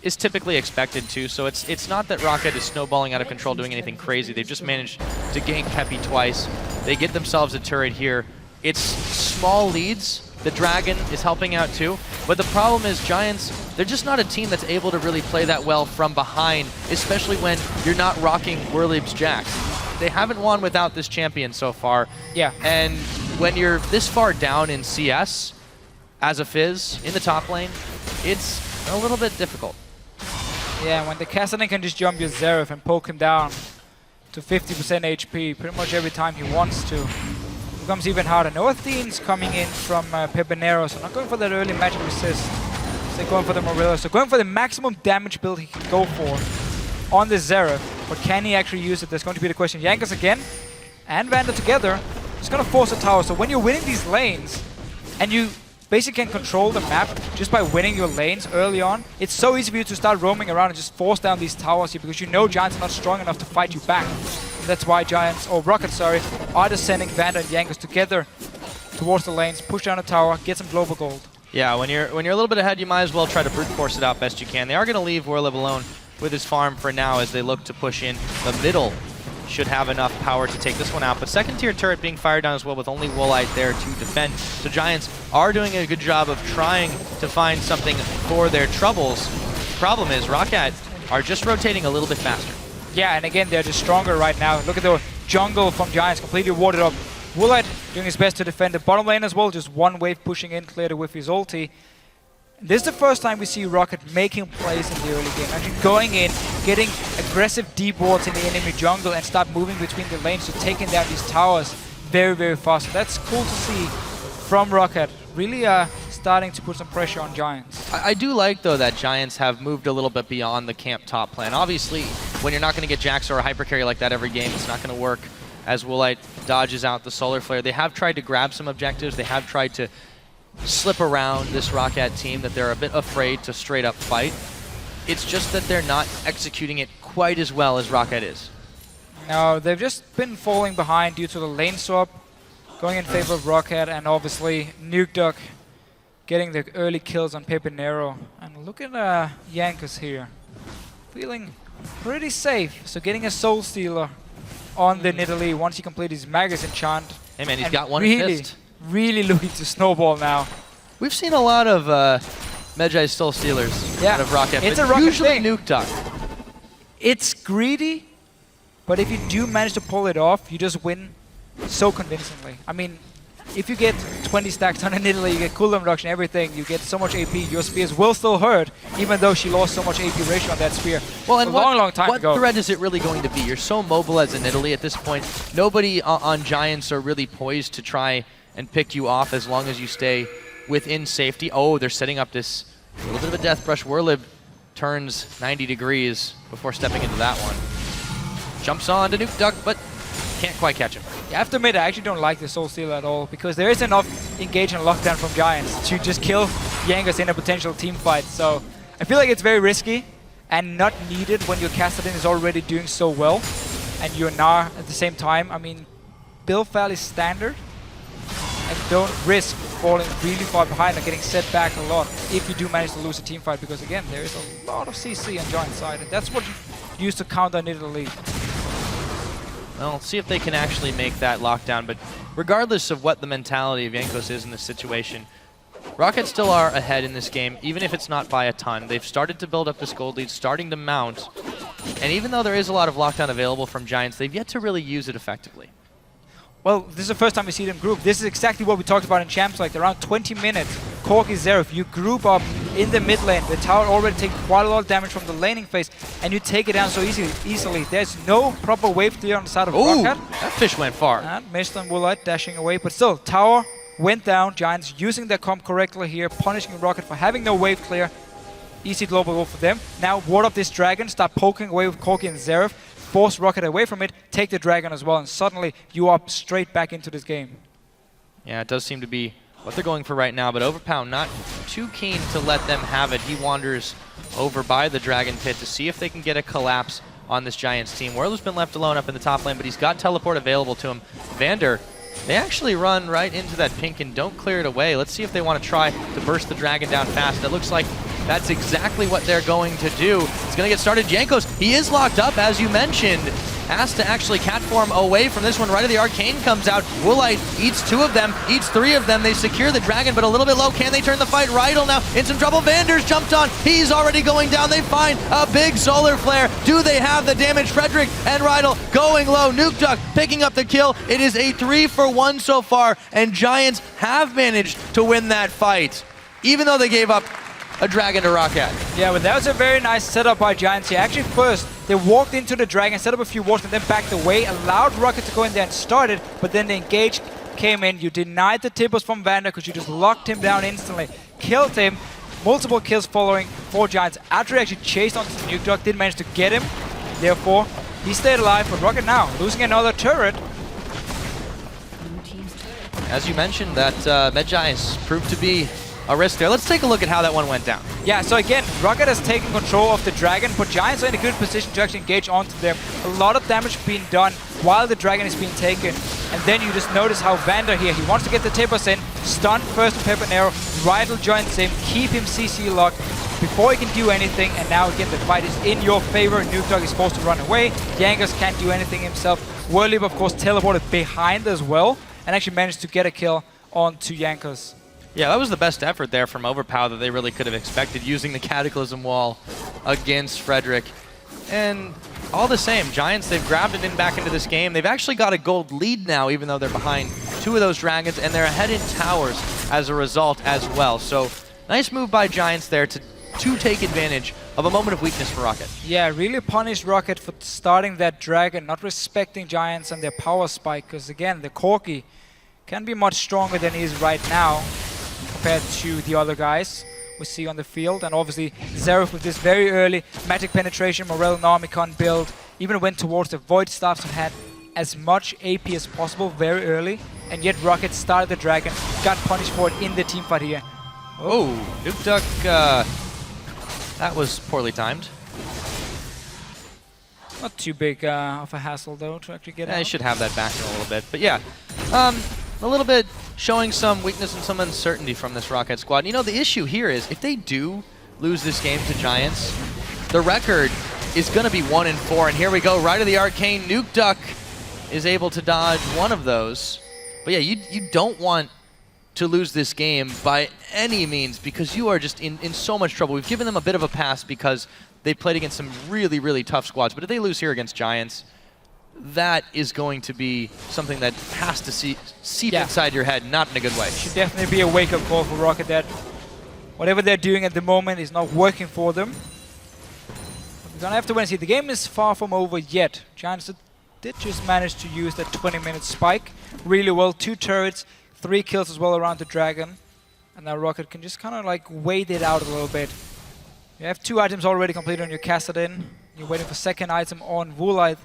is typically expected to, so it's not that Rocket is snowballing out of control doing anything crazy. They've just managed to gank Peppy twice. They get themselves a turret here. It's small leads. The Dragon is helping out too, but the problem is Giants, they're just not a team that's able to really play that well from behind, especially when you're not rocking Werlib's Jax. They haven't won without this champion so far. Yeah. And when you're this far down in CS, as a Fizz, in the top lane, it's a little bit difficult. Yeah, when the Cassidy can just jump your Xerath and poke him down to 50% HP pretty much every time he wants to, it becomes even harder. No Athene's coming in from Pepinero, so not going for that early magic resist. So they're going for the Morilla. So going for the maximum damage build he can go for on the Xerath. But can he actually use it? That's going to be the question. Jankos again and Vander together. It's going to force a tower. So when you're winning these lanes and you basically can control the map just by winning your lanes early on, it's so easy for you to start roaming around and just force down these towers here because you know Giants are not strong enough to fight you back. And that's why Giants, or Rocket, sorry, are just sending Vander and Jankos together towards the lanes, push down a tower, get some global gold. Yeah, when you're a little bit ahead, you might as well try to brute force it out best you can. They are going to leave Werlib alone with his farm for now as they look to push in. The middle should have enough power to take this one out, but second tier turret being fired down as well with only Woolite there to defend. So Giants are doing a good job of trying to find something for their troubles. Problem is Rocket are just rotating a little bit faster. Yeah, and again, they're just stronger right now. Look at the jungle from Giants, completely warded up. Woolite doing his best to defend the bottom lane as well, just one wave pushing in, cleared it with his ulti. This is the first time we see Rocket making plays in the early game, actually going in, getting aggressive deep wards in the enemy jungle and start moving between the lanes to taking down these towers very, very fast. So that's cool to see from Rocket, really starting to put some pressure on Giants. I do like, though, that Giants have moved a little bit beyond the camp top plan. Obviously, when you're not going to get Jax or a hyper carry like that every game, it's not going to work as Woolite dodges out the Solar Flare. They have tried to grab some objectives. They have tried to slip around this Rocket team that they're a bit afraid to straight up fight. It's just that they're not executing it quite as well as Rocket is. No, they've just been falling behind due to the lane swap, going in favor of Rocket, and obviously Nukeduck getting the early kills on Pepinero. And look at Jankos here, feeling pretty safe. So getting a Soul Stealer on the Nidalee once he completes his Magus enchant. Hey man, he's got one fist. Really looking to snowball now. We've seen a lot of Magi Soul Stealers out of Rocket, it's but a Rocket usually thing. Nukeduck. It's greedy, but if you do manage to pull it off, you just win so convincingly. I mean, if you get 20 stacks on a Nidalee, you get cooldown reduction, everything, you get so much AP, your spears will still hurt, even though she lost so much AP ratio on that spear. Well, and long time ago. What threat is it really going to be? You're so mobile as a Nidalee at this point. Nobody on Giants are really poised to try and pick you off as long as you stay within safety. Oh, they're setting up this little bit of a death brush. Werlib turns 90 degrees before stepping into that one. Jumps on to Nuke Duck, but can't quite catch him. I have to admit, I actually don't like the Soul Stealer at all, because there is enough engagement lockdown from Giants to just kill Jankos in a potential team fight. So I feel like it's very risky and not needed when your Castellan is already doing so well, and you're Gnar at the same time. I mean, build fairly standard, and don't risk falling really far behind and getting set back a lot if you do manage to lose a team fight, because again, there is a lot of CC on Giant side, and that's what you use to counter Nidalee League. Well, see if they can actually make that lockdown, but regardless of what the mentality of Jankos is in this situation, Rocket still are ahead in this game, even if it's not by a ton. They've started to build up this gold lead, starting to mount, and even though there is a lot of lockdown available from Giants, they've yet to really use it effectively. Well, this is the first time we see them group. This is exactly what we talked about in Champs League. Around 20 minutes, Corki, Xerath, you group up in the mid lane. The tower already takes quite a lot of damage from the laning phase, and you take it down so easily. There's no proper wave clear on the side of Rocket. That fish went far. And Mist and Woolite dashing away, but still, tower went down. Giants using their comp correctly here, punishing Rocket for having no wave clear. Easy global goal for them. Now ward up this dragon, start poking away with Corki and Xerath, force Rocket away from it, take the dragon as well, and suddenly you are straight back into this game. Yeah, it does seem to be what they're going for right now, but Overpound not too keen to let them have it. He wanders over by the Dragon Pit to see if they can get a collapse on this Giants team. Whirler's been left alone up in the top lane, but he's got teleport available to him. Vander, they actually run right into that pink and don't clear it away. Let's see if they want to try to burst the dragon down fast. It looks like that's exactly what they're going to do. It's going to get started. Jankos, he is locked up, as you mentioned. Has to actually catform away from this one. Right of the Arcane comes out. Woolite eats 2 of them, eats 3 of them. They secure the dragon, but a little bit low. Can they turn the fight? Rydal now in some trouble. Vander's jumped on. He's already going down. They find a big solar flare. Do they have the damage? Frederick and Rydal going low. Nuke Duck picking up the kill. It is a 3-for-1 so far, and Giants have managed to win that fight, even though they gave up a dragon to Rocket. Yeah, but that was a very nice setup by Giants here. Actually, first, they walked into the dragon, set up a few wards, and then backed away, allowed Rocket to go in there and start it, but then the engage came in. You denied the tippers from Vander because you just locked him down instantly, killed him. Multiple kills following for Giants. After he actually chased onto the Nuke Duck, didn't manage to get him. Therefore, he stayed alive, but Rocket now losing another turret. As you mentioned, that Medjai's proved to be a risk there. Let's take a look at how that one went down. Yeah, so again, Rocket has taken control of the dragon, but Giants are in a good position to actually engage onto them. A lot of damage being done while the dragon is being taken. And then you just notice how Vander here, he wants to get the tippers in, stun first with Pepper and Arrow, Rydal joins him, keep him CC locked before he can do anything, and now again the fight is in your favor. Nuke Dog is forced to run away, Jankos can't do anything himself. Whirlleap of course teleported behind as well, and actually managed to get a kill onto Jankos. Yeah, that was the best effort there from Overpower that they really could have expected, using the Cataclysm Wall against Frederick. And all the same, Giants, they've grabbed it in back into this game. They've actually got a gold lead now, even though they're behind 2 of those dragons, and they're ahead in towers as a result as well. So nice move by Giants there to take advantage of a moment of weakness for Rocket. Yeah, really punished Rocket for starting that dragon, not respecting Giants and their power spike, because again, the Corki can be much stronger than he is right now compared to the other guys we see on the field. And obviously Xerath with this very early magic penetration, Morel Normicon build, even went towards the Void Staffs and had as much AP as possible very early, and yet Rocket started the dragon, got punished for it in the team fight here. Oh, Nuke Duck, that was poorly timed. Not too big of a hassle though to actually get out. I should have that back in a little bit, but yeah. A little bit showing some weakness and some uncertainty from this Rocket squad. And you know, the issue here is if they do lose this game to Giants, the record is going to be 1-4. And here we go, right of the Arcane. Nuke Duck is able to dodge one of those. But yeah, you don't want to lose this game by any means, because you are just in so much trouble. We've given them a bit of a pass because they played against some really, really tough squads. But if they lose here against Giants, that is going to be something that has to seep inside your head, not in a good way. Should definitely be a wake-up call for Rocket that whatever they're doing at the moment is not working for them. We're gonna have to wait and see. The game is far from over yet. Giants did just manage to use that 20-minute spike really well. 2 turrets, 3 kills as well around the dragon. And now Rocket can just kind of like wait it out a little bit. You have 2 items already completed on your Kassadin. You're waiting for second item on Woolite,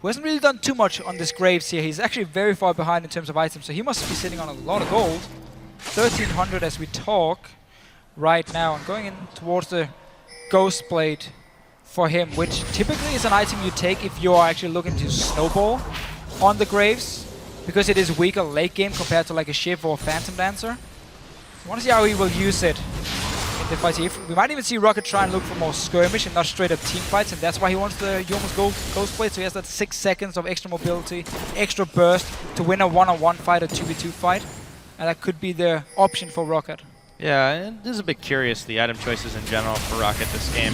who hasn't really done too much on this Graves here. He's actually very far behind in terms of items, so he must be sitting on a lot of gold. 1300 as we talk right now. And going in towards the Ghost Blade for him, which typically is an item you take if you are actually looking to snowball on the Graves, because it is weaker late game compared to like a Shiv or a Phantom Dancer. I want to see how he will use it in the fight here. We might even see Rocket try and look for more skirmish and not straight up team fights, and that's why he wants the Youmu's Ghost Blade, so he has that 6 seconds of extra mobility, extra burst to win a one-on-one fight, a 2v2 fight, and that could be the option for Rocket. Yeah, and this is a bit curious, the item choices in general for Rocket this game.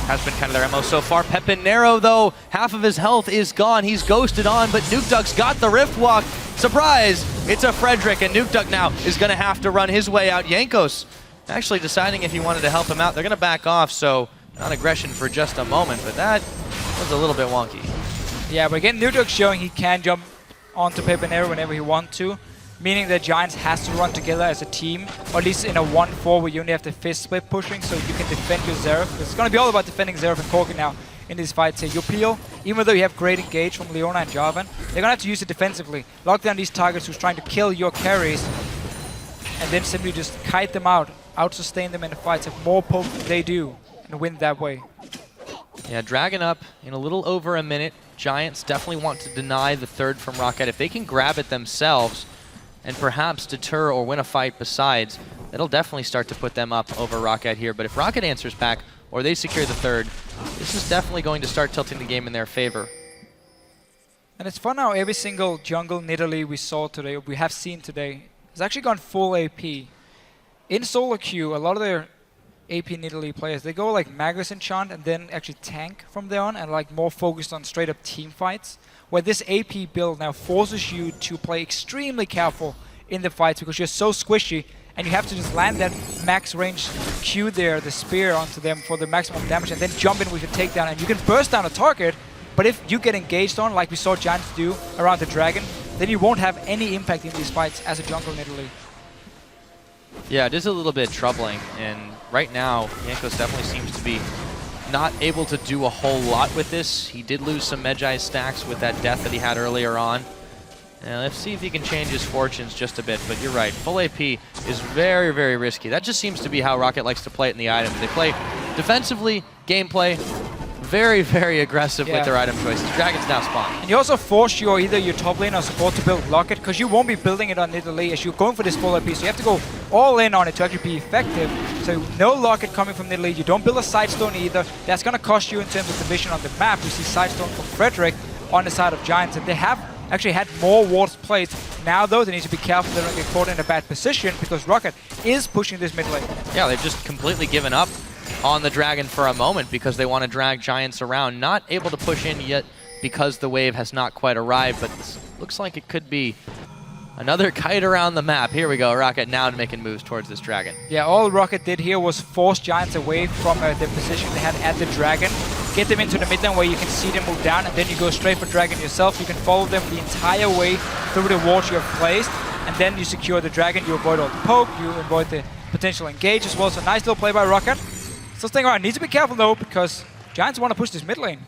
Has been kind of their MO so far. Pepinero, though, half of his health is gone. He's ghosted on, but Nukeduck's got the Rift Walk. Surprise! It's a Frederick, and Nukeduck now is going to have to run his way out. Jankos actually deciding if he wanted to help him out. They're going to back off, so non-aggression for just a moment, but that was a little bit wonky. Yeah, but again, Nukeduck showing he can jump onto Pepinero whenever he wants to, meaning that Giants has to run together as a team, or at least in a 1-4 where you only have the fist split pushing, so you can defend your Xerath. It's going to be all about defending Xerath and Corki now in these fights here. Your Peel, even though you have great engage from Leona and Jarvan, they're going to have to use it defensively. Lock down these targets who's trying to kill your carries, and then simply just kite them out, out-sustain them in the fights, have more poke than they do, and win that way. Yeah, Dragon up in a little over a minute. Giants definitely want to deny the third from Rocket. If they can grab it themselves, and perhaps deter or win a fight besides, it'll definitely start to put them up over Rocket here. But if Rocket answers back, or they secure the third, this is definitely going to start tilting the game in their favor. And it's fun how every single jungle Nidalee we have seen today, has actually gone full AP. In solo queue, a lot of their AP Nidalee players, they go like Magus Enchant and then actually tank from there on, and like more focused on straight up team fights, where this AP build now forces you to play extremely careful in the fights because you're so squishy, and you have to just land that max range Q there, the spear, onto them for the maximum damage, and then jump in with a takedown, and you can burst down a target, but if you get engaged on, like we saw Giants do around the Dragon, then you won't have any impact in these fights as a jungle Nidalee. Yeah, it is a little bit troubling, and right now, Jankos definitely seems to be not able to do a whole lot with this. He did lose some Magi stacks with that death that he had earlier on. And let's see if he can change his fortunes just a bit, but you're right, full AP is very, very risky. That just seems to be how Rocket likes to play it in the item. They play defensively, gameplay, very, very aggressive with their item choices. Dragon's now spawned. And you also force either your top lane or support to build Locket, because you won't be building it on Nidalee as you're going for this full AP, so you have to go all in on it to actually be effective. So no Locket coming from Nidalee. You don't build a Sidestone either. That's going to cost you in terms of the vision on the map. You see Sidestone from Frederick on the side of Giants, and they have actually had more wards placed. Now though, they need to be careful they don't get caught in a bad position, because Rocket is pushing this mid lane. Yeah, they've just completely given up on the Dragon for a moment because they want to drag Giants around. Not able to push in yet because the wave has not quite arrived, but this looks like it could be another kite around the map. Here we go, Rocket now making moves towards this Dragon. Yeah, all Rocket did here was force Giants away from the position they had at the Dragon, get them into the mid lane where you can see them move down, and then you go straight for Dragon yourself. You can follow them the entire way through the wards you have placed, and then you secure the Dragon. You avoid all the poke, you avoid the potential engage as well. So nice little play by Rocket. Still staying around. Needs to be careful though, because Giants want to push this mid lane.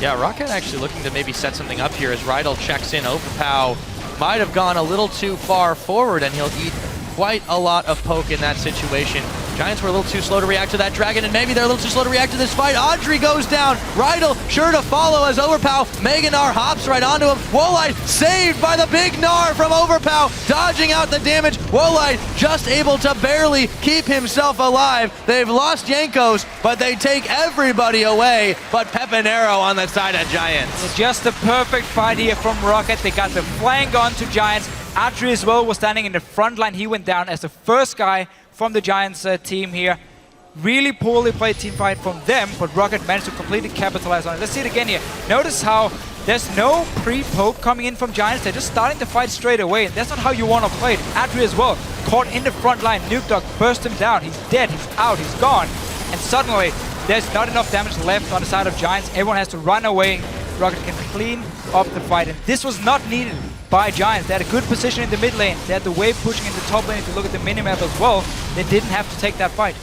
Yeah, Rocket actually looking to maybe set something up here as Rydal checks in. Overpow might have gone a little too far forward, and he'll eat quite a lot of poke in that situation. Giants were a little too slow to react to that Dragon, and maybe they're a little too slow to react to this fight. Audrey goes down. Rydal sure to follow as Overpow. Meganar hops right onto him. Wollite saved by the big Gnar from Overpow, dodging out the damage. Wollite just able to barely keep himself alive. They've lost Jankos, but they take everybody away but Pepinero on the side of Giants. It's just the perfect fight here from Rocket. They got the flank onto Giants. Atri as well was standing in the front line. He went down as the first guy from the Giants team here. Really poorly played team fight from them, but Rocket managed to completely capitalize on it. Let's see it again here. Notice how there's no pre-poke coming in from Giants. They're just starting to fight straight away, and that's not how you want to play it. Atri as well, caught in the front line. Nukeduck burst him down. He's dead, he's out, he's gone. And suddenly, there's not enough damage left on the side of Giants. Everyone has to run away. Rocket can clean up the fight, and this was not needed by Giants. They had a good position in the mid lane. They had the wave pushing in the top lane. If you look at the minimap as well, they didn't have to take that fight.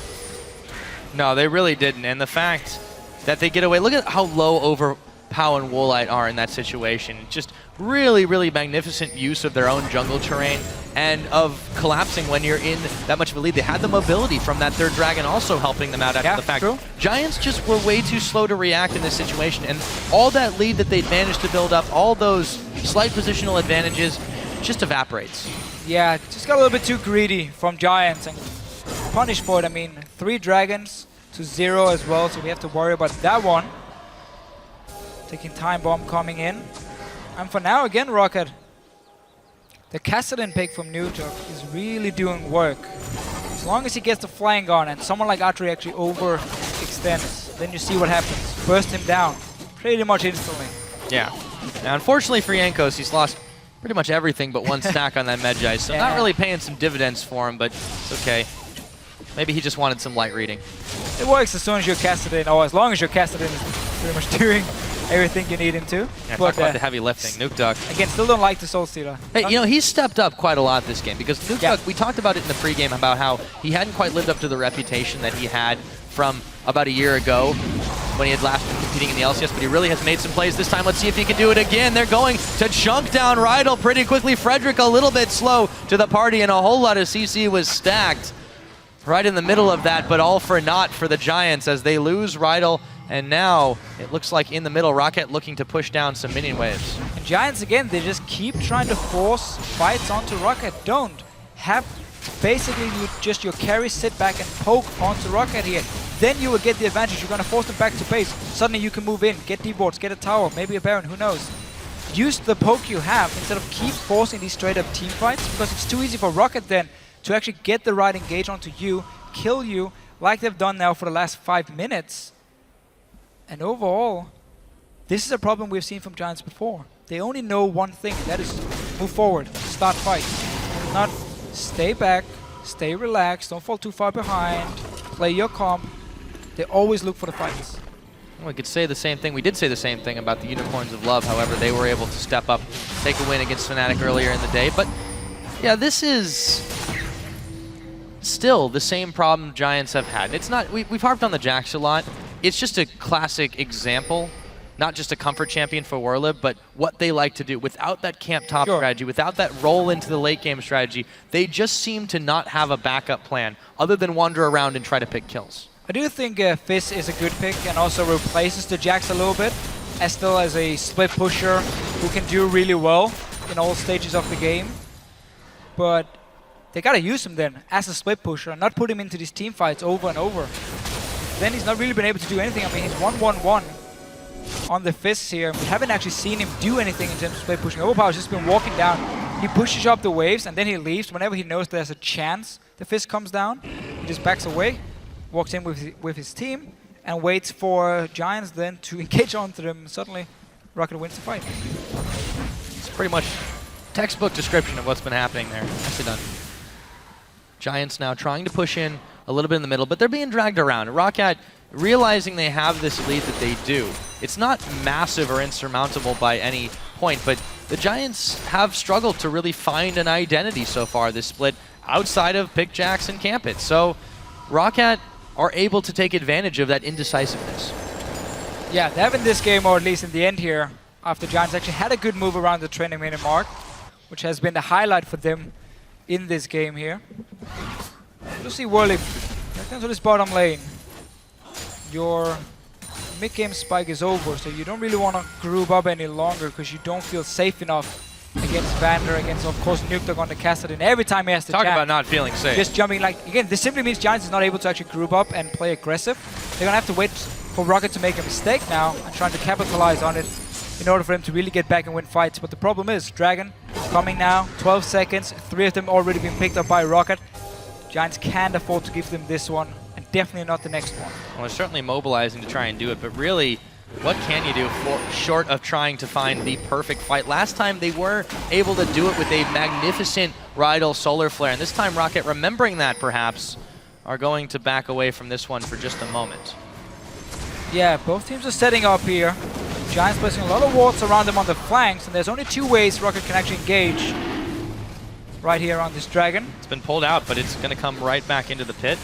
No, they really didn't. And the fact that they get away, look at how low over Pau and Woolite are in that situation. Just really, really magnificent use of their own jungle terrain and of collapsing when you're in that much of a lead. They had the mobility from that third dragon also helping them out after the fact. True. Giants just were way too slow to react in this situation, and all that lead that they'd managed to build up, all those slight positional advantages, just evaporates. Yeah, just got a little bit too greedy from Giants and punished for it. I mean, 3 dragons to 0 as well, so we have to worry about that one. Taking time bomb coming in. And for now, again, Rocket, the Kassadin pick from NewTalk is really doing work. As long as he gets the flying on and someone like Atri actually overextends, then you see what happens. Burst him down pretty much instantly. Yeah. Now, unfortunately for Jankos, he's lost pretty much everything but 1 stack on that Medjay, so not really paying some dividends for him, but it's okay. Maybe he just wanted some light reading. It works as soon as you're Kassadin, or as long as your Kassadin is pretty much doing everything you need him to. Yeah, talk about the heavy lifting. NewTalk. Again, still don't like the Soul Stealer. Hey, you know, he's stepped up quite a lot this game because NewTalk, we talked about it in the pregame about how he hadn't quite lived up to the reputation that he had from about a year ago when he had last been competing in the LCS, but he really has made some plays this time. Let's see if he can do it again. They're going to chunk down Rydell pretty quickly. Frederick a little bit slow to the party, and a whole lot of CC was stacked right in the middle of that, but all for naught for the Giants as they lose Rydell. And now it looks like in the middle, Rocket looking to push down some minion waves. And Giants, again, they just keep trying to force fights onto Rocket. Don't. Have basically your carry sit back and poke onto Rocket here. Then you will get the advantage. You're going to force them back to base. Suddenly you can move in, get D-boards, get a tower, maybe a Baron, who knows. Use the poke you have instead of keep forcing these straight up team fights, because it's too easy for Rocket then to actually get the right engage onto you, kill you, like they've done now for the last 5 minutes. And overall, this is a problem we've seen from Giants before. They only know one thing, and that is move forward, start fight. Not stay back, stay relaxed, don't fall too far behind, play your comp. They always look for the fights. Well, we could say the same thing. We did say the same thing about the Unicorns of Love. However, they were able to step up, take a win against Fnatic earlier in the day. But yeah, this is still the same problem Giants have had. It's not, we've harped on the Jax a lot. It's just a classic example, not just a comfort champion for Warlib, but what they like to do. Without that camp top strategy, without that roll into the late game strategy, they just seem to not have a backup plan other than wander around and try to pick kills. I do think Fizz is a good pick and also replaces the Jax a little bit, as still as a split pusher who can do really well in all stages of the game. But they gotta use him then as a split pusher and not put him into these team fights over and over. Then he's not really been able to do anything. I mean, he's 1-1-1 on the Fizz here. We haven't actually seen him do anything in terms of split pushing. Overpower's just been walking down. He pushes up the waves and then he leaves. Whenever he knows there's a chance the Fizz comes down, he just backs away, walks in with his team, and waits for Giants then to engage onto them. Suddenly, Rocket wins the fight. It's pretty much textbook description of what's been happening there. Nicely done. Giants now trying to push in a little bit in the middle, but they're being dragged around. Rocket, realizing they have this lead that they do, it's not massive or insurmountable by any point, but the Giants have struggled to really find an identity so far this split outside of pick Jax and camp it. So Rocket are able to take advantage of that indecisiveness. Yeah, they have in this game, or at least in the end here, after Giants actually had a good move around the 20-minute mark, which has been the highlight for them in this game here. We'll see Whirly back down to this bottom lane. Your mid-game spike is over, so you don't really want to group up any longer because you don't feel safe enough against Vander, against, of course, NewTalk on the Kassadin. Every time he has to Talk jab, about not feeling safe. just jumping, like, again, this simply means Giants is not able to actually group up and play aggressive. They're going to have to wait for Rocket to make a mistake now and trying to capitalize on it in order for them to really get back and win fights. But the problem is, Dragon coming now, 12 seconds, 3 of them already being picked up by Rocket. Giants can't afford to give them this one, and definitely not the next one. Well, they're certainly mobilizing to try and do it, but really, what can you do short of trying to find the perfect fight? Last time they were able to do it with a magnificent Rydell Solar Flare, and this time Rocket, remembering that perhaps, are going to back away from this one for just a moment. Yeah, both teams are setting up here. Giants placing a lot of wards around them on the flanks, and there's only 2 ways Rocket can actually engage right here on this Dragon. It's been pulled out, but it's going to come right back into the pit.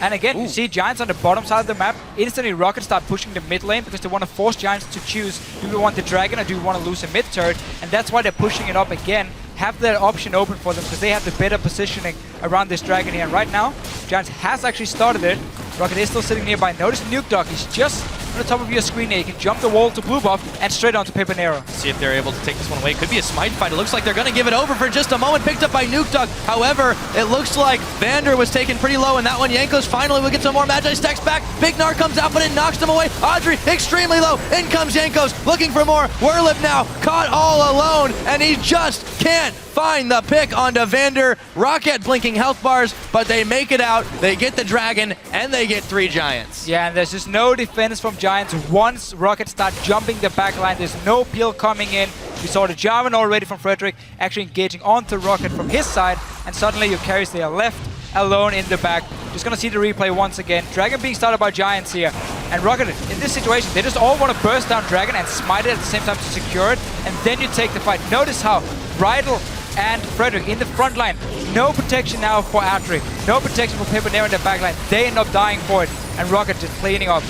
And again, you see Giants on the bottom side of the map. Instantly, Rocket start pushing the mid lane because they want to force Giants to choose, do we want the Dragon or do we want to lose a mid turret? And that's why they're pushing it up again. Have that option open for them because they have the better positioning around this Dragon here. And right now, Giants has actually started it. Rocket is still sitting nearby. Notice Nuke Dog, he's just on the top of your screen here. You can jump the wall to blue buff and straight onto Pepanero. See if they're able to take this one away. Could be a smite fight. It looks like they're going to give it over for just a moment. Picked up by Nuke Dog. However, it looks like Vander was taken pretty low in that one. Jankos finally will get some more Magi stacks back. Big Gnar comes out, but it knocks them away. Audrey extremely low. In comes Jankos looking for more. Werlip now caught all alone, and he just can't find the pick onto Vander. Rocket blinking health bars, but they make it out. They get the Dragon, and they get 3 Giants. Yeah, and there's just no defense from Giants. Once Rocket start jumping the backline, there's no peel coming in. We saw the Jarvan already from Frederick actually engaging onto Rocket from his side, and suddenly your carries they are left alone in the back. Just gonna see the replay once again. Dragon being started by Giants here. And Rocket, in this situation, they just all want to burst down Dragon and smite it at the same time to secure it, and then you take the fight. Notice how Bridal and Frederick in the front line. No protection now for Atri. No protection for Pepanero in the back line. They end up dying for it, and Rocket just cleaning up.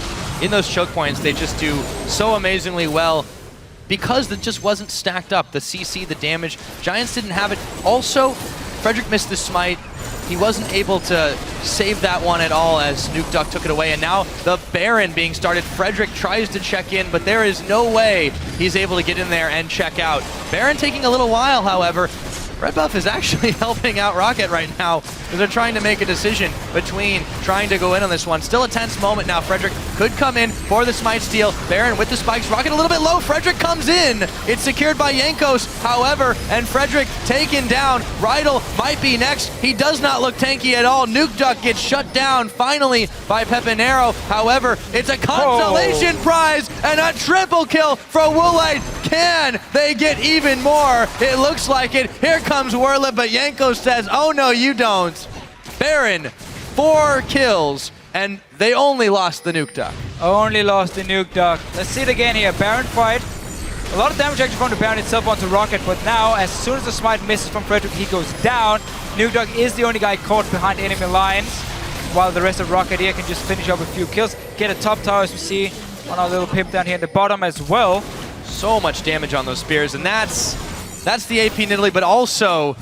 In those choke points, they just do so amazingly well because it just wasn't stacked up. The CC, the damage, Giants didn't have it. Also, Frederick missed the smite. He wasn't able to save that one at all as Nuke Duck took it away. And now the Baron being started. Frederick tries to check in, but there is no way he's able to get in there and check out. Baron taking a little while, however. Red Buff is actually helping out Rocket right now because they're trying to make a decision between trying to go in on this one. Still a tense moment now. Frederick could come in for the smite steal. Baron with the spikes. Rocket a little bit low. Frederick comes in. It's secured by Jankos, however, and Frederick taken down. Rydell might be next. He does not look tanky at all. Nuke Duck gets shut down finally by Pepanero. However, it's a consolation prize and a triple kill for Woolite. Can they get even more? It looks like it. Here comes Werlip, but Jankos says, oh no, you don't. Baron, 4 kills, and they only lost the Nuke Duck. Only lost the Nuke Duck. Let's see it again here. Baron fight. A lot of damage actually from the Baron itself onto Rocket, but now as soon as the smite misses from Frederick, he goes down. Nuke Duck is the only guy caught behind enemy lines, while the rest of Rocket here can just finish up a few kills. Get a top tower as we see on our little pip down here in the bottom as well. So much damage on those spears, and that's the AP Nidalee, but also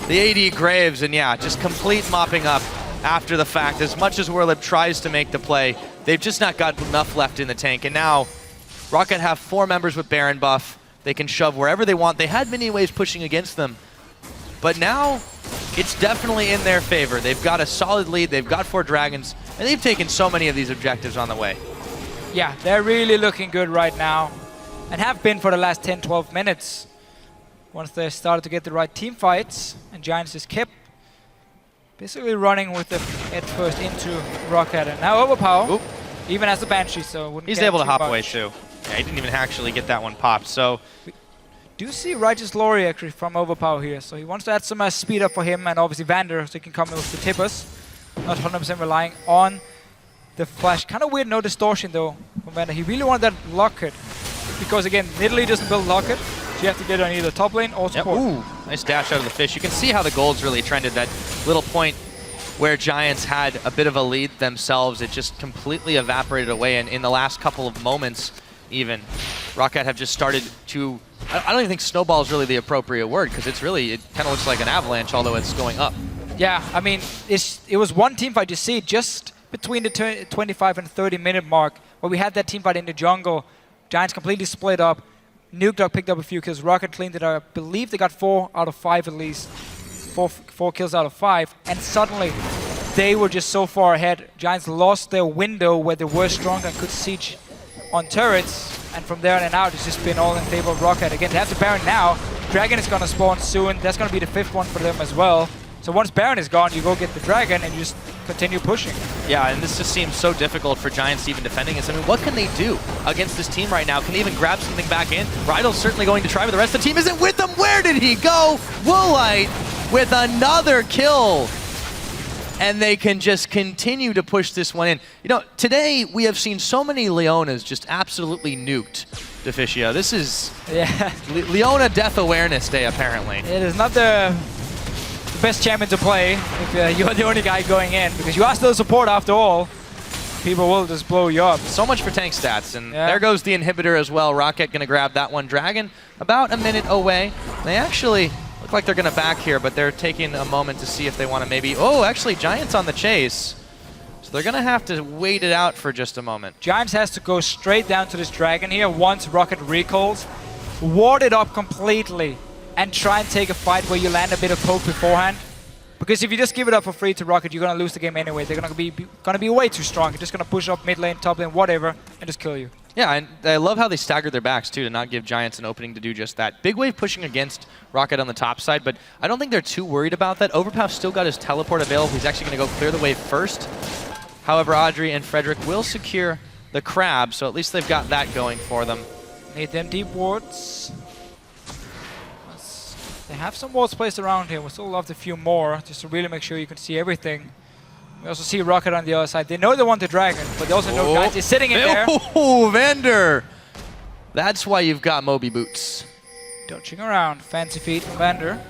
the AD Graves, and yeah, just complete mopping up after the fact. As much as Werlip tries to make the play, they've just not got enough left in the tank, and now Rocket have 4 members with Baron buff. They can shove wherever they want. They had many ways pushing against them, but now it's definitely in their favor. They've got a solid lead, they've got 4 dragons, and they've taken so many of these objectives on the way. Yeah, they're really looking good right now, and have been for the last 10-12 minutes. Once they started to get the right team fights, and Giants just kept basically running with the head first into Rocket, and now Overpower, Oop. even as a Banshee, so wouldn't He's get able to too hop much. away too. Yeah, he didn't even actually get that one popped, so Do see Righteous Glory actually from Overpower here, so he wants to add some speed up for him, and obviously Vander, so he can come in with the tippers. Not 100% relying on the flash. Kind of weird, no distortion though from Vander. He really wanted that locket, because again, Nidalee doesn't build locket, so you have to get it on either top lane or support. Ooh, nice dash out of the fish. You can see how the gold's really trended. That little point where Giants had a bit of a lead themselves, it just completely evaporated away. And in the last couple of moments, even, Rocket have just started to, I don't even think snowball is really the appropriate word, because it's really, it kind of looks like an avalanche, although it's going up. Yeah, I mean, it was one team fight, you see, just between the 25 and 30 minute mark, where we had that team fight in the jungle. Giants completely split up. Nuke Dog picked up a few kills. Rocket cleaned it up. I believe they got 4 out of 5 at least. 4 kills out of 5. And suddenly, they were just so far ahead. Giants lost their window where they were stronger and could siege on turrets. And from there on and out, it's just been all in favor of Rocket. Again, they have the Baron now. Dragon is going to spawn soon. That's going to be the 5th one for them as well. So once Baron is gone, you go get the Dragon and you just continue pushing. Yeah, and this just seems so difficult for Giants even defending this. I mean, what can they do against this team right now? Can they even grab something back in? Rydell's certainly going to try, but the rest of the team isn't with them. Where did he go? Woolite with another kill. And they can just continue to push this one in. You know, today we have seen so many Leonas just absolutely nuked Deficio. This is Yeah. Leona Death Awareness Day, apparently. It is not the the best champion to play if you're the only guy going in, because you are still support after all. People will just blow you up. So much for tank stats, and there goes the inhibitor as well. Rocket gonna grab that one. Dragon about a minute away. They actually look like they're gonna back here, but they're taking a moment to see if they want to maybe. Oh, actually, Giants on the chase. So they're gonna have to wait it out for just a moment. Giants has to go straight down to this Dragon here once Rocket recalls, ward it up completely, and try and take a fight where you land a bit of poke beforehand. Because if you just give it up for free to Rocket, you're gonna lose the game anyway. They're gonna be way too strong. You're just gonna push up mid lane, top lane, whatever, and just kill you. Yeah, and I love how they staggered their backs too to not give Giants an opening to do just that. Big Wave pushing against Rocket on the top side, but I don't think they're too worried about that. Overpow's still got his teleport available. He's actually gonna go clear the wave first. However, Audrey and Frederick will secure the crab, so at least they've got that going for them. Need them deep wards. They have some wards placed around here. We still love a few more, just to really make sure you can see everything. We also see Rocket on the other side. They know they want the Dragon, but they also know Giants is sitting in there. Oh, Vander! That's why you've got Moby Boots. Dodging around. Fancy feet from Vander.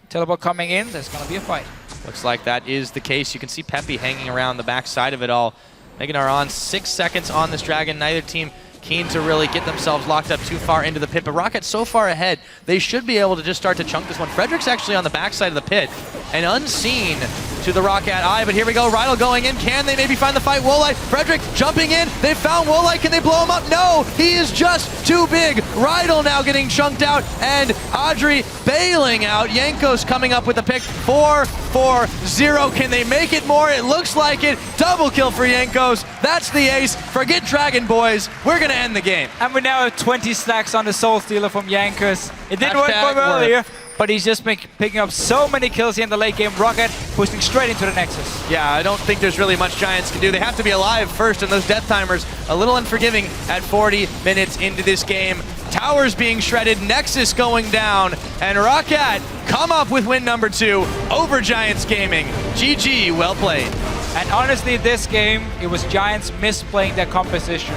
Teleport coming in. There's going to be a fight. Looks like that is the case. You can see Peppy hanging around the backside of it all. Megan are on 6 seconds on this Dragon. Neither team keen to really get themselves locked up too far into the pit, but Rocket so far ahead, they should be able to just start to chunk this one. Frederick's actually on the backside of the pit, and unseen to the Rocket eye, but here we go, Rydell going in. Can they maybe find the fight? Woolite, Frederick jumping in. They found Woolite. Can they blow him up? No, he is just too big. Rydell now getting chunked out, and Audrey bailing out. Jankos coming up with the pick. 4-4-0. Can they make it more? It looks like it. Double kill for Jankos. That's the ace. Forget Dragon, boys. We're going to end the game. And we now have 20 stacks on the Soul Stealer from Jankos. It didn't work for him earlier, but he's just picking up so many kills here in the late game. Rocket pushing straight into the Nexus. Yeah, I don't think there's really much Giants can do. They have to be alive first, and those death timers a little unforgiving at 40 minutes into this game. Towers being shredded, Nexus going down, and Rocket come up with win number 2 over Giants Gaming. GG, well played. And honestly, this game, it was Giants misplaying their composition.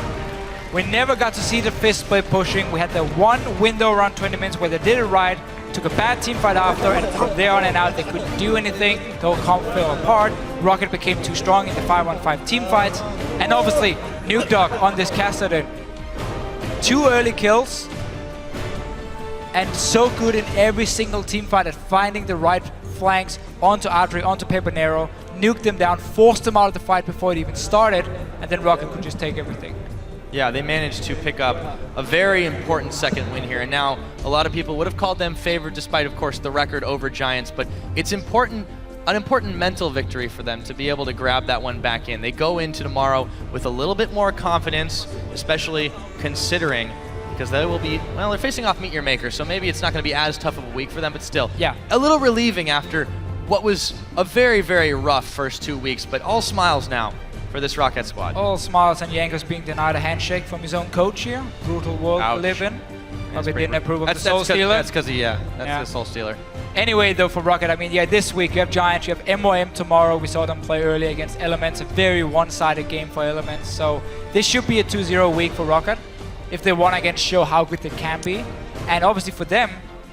We never got to see the fist split pushing. We had the one window around 20 minutes where they did it right, took a bad team fight after, and from there on and out, they couldn't do anything. The whole comp fell apart. Rocket became too strong in the 5-on-5 team fights. And obviously, Nuke Dog on this caster, 2 early kills, and so good in every single team fight at finding the right flanks onto Audrey, onto Pepinero, nuked them down, forced them out of the fight before it even started, and then Rocket could just take everything. Yeah, they managed to pick up a very important second win here, and now a lot of people would have called them favored despite, of course, the record over Giants, but it's an important mental victory for them to be able to grab that one back in. They go into tomorrow with a little bit more confidence, especially considering, because they will be, well, they're facing off MeetYourMakers, so maybe it's not going to be as tough of a week for them, but still, yeah, a little relieving after what was a very, very rough first 2 weeks, but all smiles now for this Rocket squad. All smiles, and Jankos being denied a handshake from his own coach here. Brutal world to live in. They didn't approve of the Soul Stealer. That's because that's the Soul Stealer. Anyway, though, for Rocket, I mean, yeah, this week you have Giants, you have MOM tomorrow. We saw them play early against Elements, a very one-sided game for Elements. So this should be a 2-0 week for Rocket if they want to again show how good they can be. And obviously for them,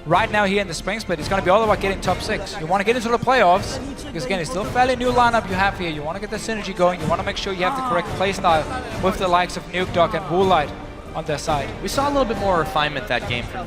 right now here in the Spring Split, it's going to be all about getting top 6. You want to get into the playoffs, because again, it's still a fairly new lineup you have here. You want to get the synergy going. You want to make sure you have the correct playstyle with the likes of Nuke Dog and Woolite on their side. We saw a little bit more refinement that game from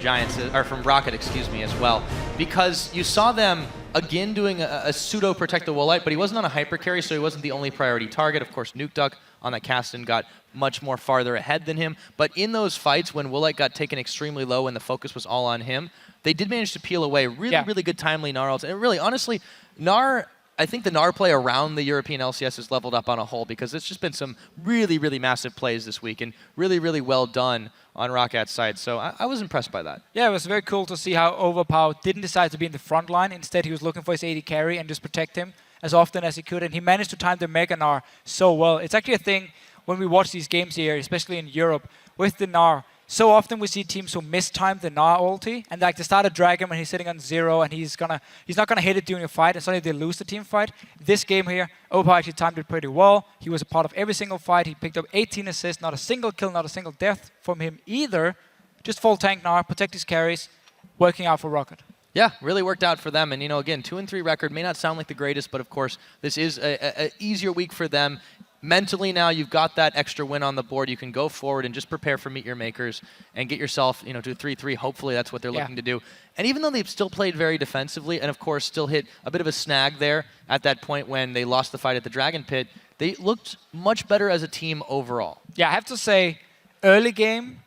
from Rocket, excuse me, as well, because you saw them again doing a pseudo protect the Woolite, but he wasn't on a hyper carry, so he wasn't the only priority target. Of course, Nuke Dog on that Caston got much more farther ahead than him, but in those fights when Woolite got taken extremely low and the focus was all on him, they did manage to peel away really good timely Gnar ults. And really, honestly, Gnar, I think the Gnar play around the European LCS has leveled up on a whole, because it's just been some really, really massive plays this week and really, really well done on Rockat's side. So I was impressed by that. Yeah, it was very cool to see how Overpower didn't decide to be in the front line. Instead, he was looking for his AD carry and just protect him as often as he could. And he managed to time the Mega Gnar so well. It's actually a thing when we watch these games here, especially in Europe, with the Gnar. So often we see teams who mistime the Gnar ulti, and like they start a Dragon when he's sitting on 0 and he's not gonna hit it during a fight, and suddenly they lose the team fight. This game here, Opa actually timed it pretty well. He was a part of every single fight. He picked up 18 assists, not a single kill, not a single death from him either. Just full tank Gnar, protect his carries, working out for Rocket. Yeah, really worked out for them. And, you know, again, 2-3 record may not sound like the greatest, but of course, this is a easier week for them. Mentally now, you've got that extra win on the board. You can go forward and just prepare for MeetYourMakers and get yourself, you know, to a 3-3. Hopefully, that's what they're looking to do. And even though they've still played very defensively and, of course, still hit a bit of a snag there at that point when they lost the fight at the Dragon Pit, they looked much better as a team overall. Yeah, I have to say, early game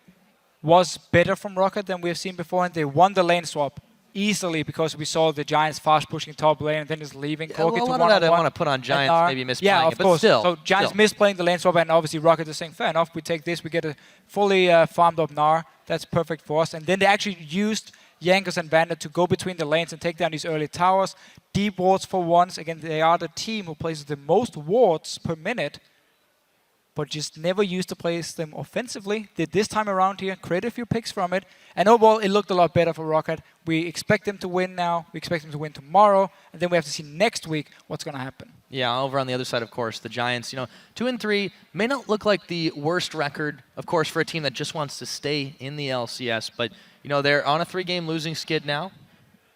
was better from Rocket than we've seen before, and they won the lane swap easily because we saw the Giants fast pushing top lane and then just leaving. Yeah, well, a lot of that I want to put on Giants, maybe misplaying yeah, of it, but course. still. So Giants misplaying the lane swap, and obviously Rocket is saying, fair enough, we take this, we get a fully farmed up Gnar. That's perfect for us. And then they actually used Jankos and Vander to go between the lanes and take down these early towers. Deep wards for once. Again, they are the team who places the most wards per minute, but just never used to place them offensively. Did this time around here, create a few picks from it, and overall it looked a lot better for Rocket. We expect them to win now, we expect them to win tomorrow, and then we have to see next week what's going to happen. Yeah, over on the other side, of course, the Giants, you know, 2-3 may not look like the worst record, of course, for a team that just wants to stay in the LCS, but, you know, they're on a 3-game losing skid now.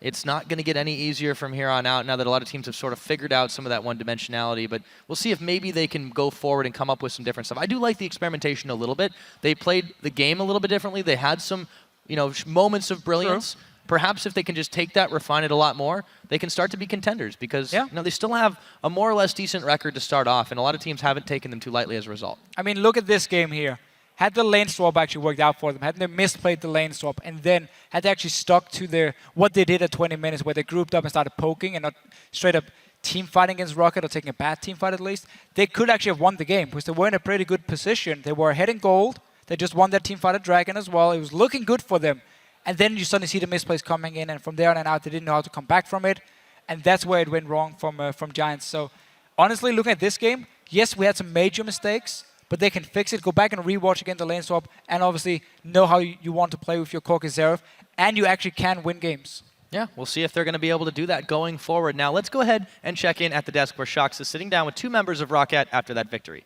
It's not going to get any easier from here on out now that a lot of teams have sort of figured out some of that one-dimensionality, but we'll see if maybe they can go forward and come up with some different stuff. I do like the experimentation a little bit. They played the game a little bit differently. They had some, you know, moments of brilliance. Sure. Perhaps if they can just take that, refine it a lot more, they can start to be contenders because you know, they still have a more or less decent record to start off, and a lot of teams haven't taken them too lightly as a result. I mean, look at this game here. Had the lane swap actually worked out for them, had they misplayed the lane swap, and then had they actually stuck to their what they did at 20 minutes, where they grouped up and started poking and not straight up team fighting against Rocket or taking a bad team fight at least, they could actually have won the game because they were in a pretty good position. They were ahead in gold. They just won that team fight at Dragon as well. It was looking good for them. And then you suddenly see the misplays coming in, and from there on out, they didn't know how to come back from it. And that's where it went wrong from Giants. So honestly, looking at this game, yes, we had some major mistakes, but they can fix it, go back and rewatch again the lane swap, and obviously know how you want to play with your Corki Zeref, and you actually can win games. Yeah, we'll see if they're going to be able to do that going forward. Now, let's go ahead and check in at the desk where Shox is sitting down with two members of Rocket after that victory.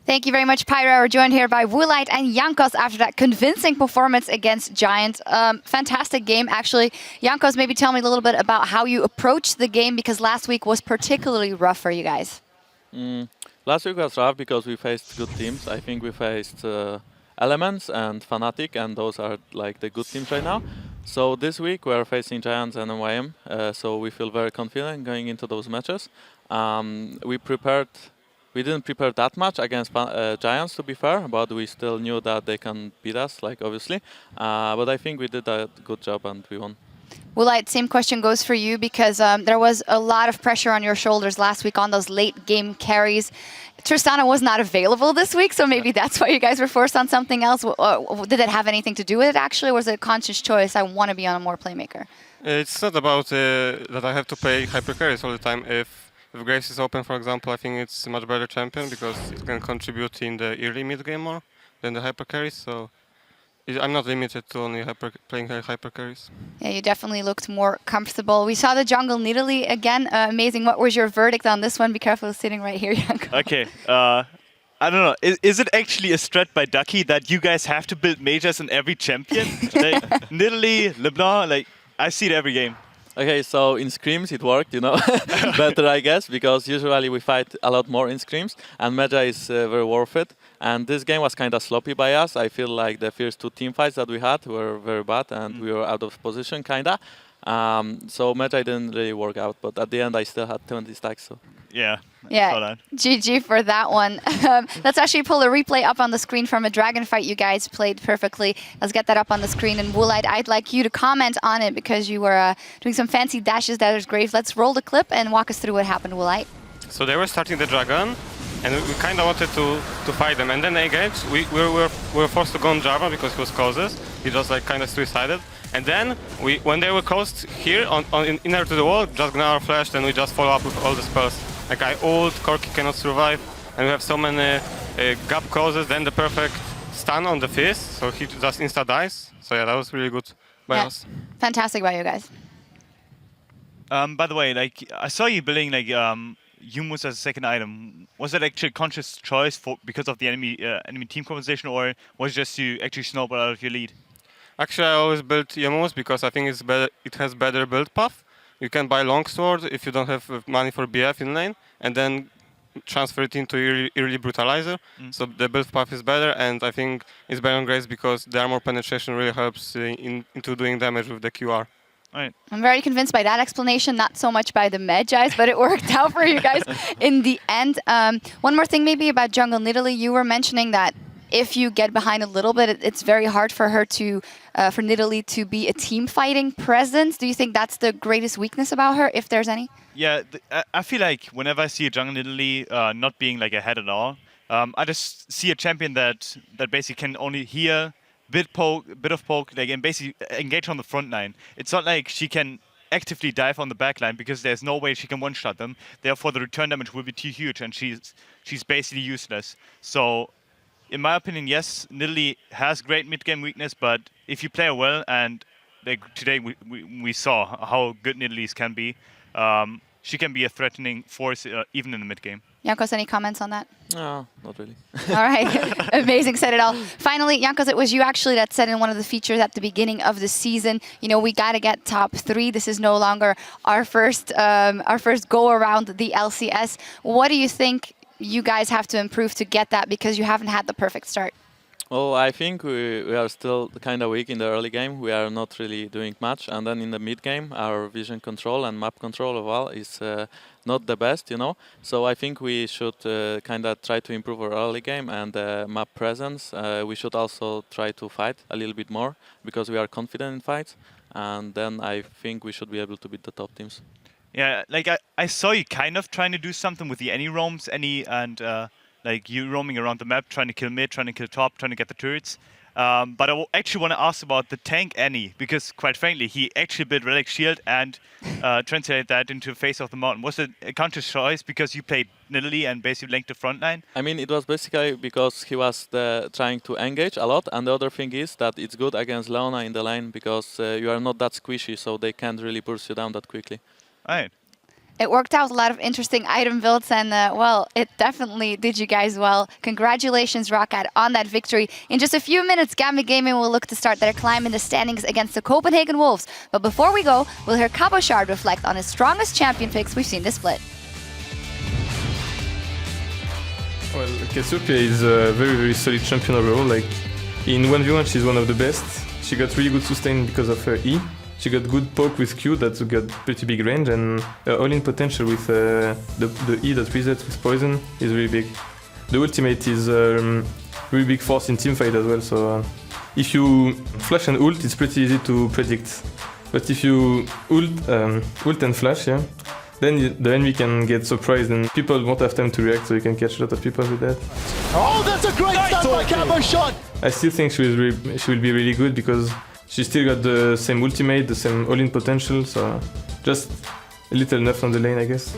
Thank you very much, Pyra. We're joined here by Woolite and Jankos after that convincing performance against Giants. Fantastic game, actually. Jankos, maybe tell me a little bit about how you approached the game, because last week was particularly rough for you guys. Last week was rough because we faced good teams. I think we faced Elements and Fnatic, and those are like the good teams right now. So this week we are facing Giants and NYM, so we feel very confident going into those matches. We didn't prepare that much against Giants, to be fair, but we still knew that they can beat us, like obviously. But I think we did a good job and we won. Woolite, same question goes for you, because there was a lot of pressure on your shoulders last week on those late game carries. Tristana was not available this week, so maybe that's why you guys were forced on something else. Did it have anything to do with it, actually, or was it a conscious choice? I want to be on a more playmaker. It's not about that I have to play hyper carries all the time. If Graves is open, for example, I think it's a much better champion because it can contribute in the early mid game more than the hyper carries. So I'm not limited to only playing hyper carries. Yeah, you definitely looked more comfortable. We saw the jungle Nidalee again. Amazing. What was your verdict on this one? Be careful sitting right here, Janko. Okay. I don't know. Is it actually a strat by Ducky that you guys have to build majors in every champion? Like Nidalee, LeBlanc, like I see it every game. Okay, so in scrims it worked, you know, better I guess, because usually we fight a lot more in scrims, and Magi is very worth it. And this game was kind of sloppy by us. I feel like the first two team fights that we had were very bad, and we were out of position, kind of. So Magi didn't really work out, but at the end I still had 20 stacks. So. Yeah. GG for that one. Let's actually pull a replay up on the screen from a dragon fight you guys played perfectly. Let's get that up on the screen. And Woolite, I'd like you to comment on it because you were doing some fancy dashes. That is great. Let's roll the clip and walk us through what happened, Woolite. So they were starting the dragon, and we kind of wanted to fight them. And then they engaged. We were forced to go on Jarvan because he was closest. He just like kind of suicided. And then when they were close here inner to the wall, just Gnar flashed, and we just follow up with all the spells. Like I ult, Corki cannot survive, and we have so many gap closes, then the perfect stun on the fist, so he just insta dies. So yeah, that was really good by us. Fantastic by you guys. By the way, like I saw you building like Humus as a second item. Was that actually a conscious choice because of the enemy team composition, or was it just you actually snowball out of your lead? Actually, I always build Yamos because I think it's better. It has better build path. You can buy longsword if you don't have money for BF in lane, and then transfer it into early brutalizer. So the build path is better, and I think it's better on Grace because the armor penetration really helps into doing damage with the QR. Right. I'm very convinced by that explanation, not so much by the Magi's, but it worked out for you guys in the end. One more thing maybe about jungle Nidalee. You were mentioning that if you get behind a little bit, it's very hard for her to, for Nidalee to be a team fighting presence. Do you think that's the greatest weakness about her, if there's any? Yeah, I feel like whenever I see a jungle Nidalee not being like ahead at all, I just see a champion that basically can only heal, bit of poke, like, and basically engage on the front line. It's not like she can actively dive on the back line because there's no way she can one-shot them. Therefore, the return damage will be too huge, and she's basically useless. So, in my opinion, yes, Nidalee has great mid-game weakness, but if you play her well, and like today we saw how good Nidalee's can be, she can be a threatening force even in the mid-game. Jankos, any comments on that? No, not really. All right, amazing, said it all. Finally, Jankos, it was you actually that said in one of the features at the beginning of the season, you know, we got to get top 3. This is no longer our first go around the LCS. What do you think you guys have to improve to get that, because you haven't had the perfect start? Well, I think we are still kind of weak in the early game. We are not really doing much. And then in the mid game, our vision control and map control as well is not the best, you know. So I think we should kind of try to improve our early game and map presence. We should also try to fight a little bit more because we are confident in fights. And then I think we should be able to beat the top teams. Yeah, like I saw you kind of trying to do something with the any roams, and like you roaming around the map, trying to kill mid, trying to kill top, trying to get the turrets. But I actually want to ask about the tank Annie, because quite frankly, he actually built Relic Shield and translated that into Face of the Mountain. Was it a conscious choice because you played Nidalee and basically linked the front line? I mean, it was basically because he was trying to engage a lot, and the other thing is that it's good against Leona in the lane because you are not that squishy, so they can't really push you down that quickly. Right. It worked out, a lot of interesting item builds, and well, it definitely did you guys well. Congratulations, ROC, on that victory. In just a few minutes, Gambit Gaming will look to start their climb in the standings against the Copenhagen Wolves. But before we go, we'll hear Cabochard reflect on his strongest champion picks we've seen this split. Well, Cassiopeia is a very, very solid champion overall. Like, in 1v1, she's one of the best. She got really good sustain because of her E. She got good poke with Q that got pretty big range, and her all-in potential with the E that resets with poison is really big. The ultimate is really big force in teamfight as well, so if you flash and ult, it's pretty easy to predict. But if you ult and flash, yeah, then the enemy can get surprised and people won't have time to react, so you can catch a lot of people with that. Oh, that's a great start by Cabochard! I still think she will be really good because she still got the same ultimate, the same all-in potential, so just a little enough on the lane, I guess.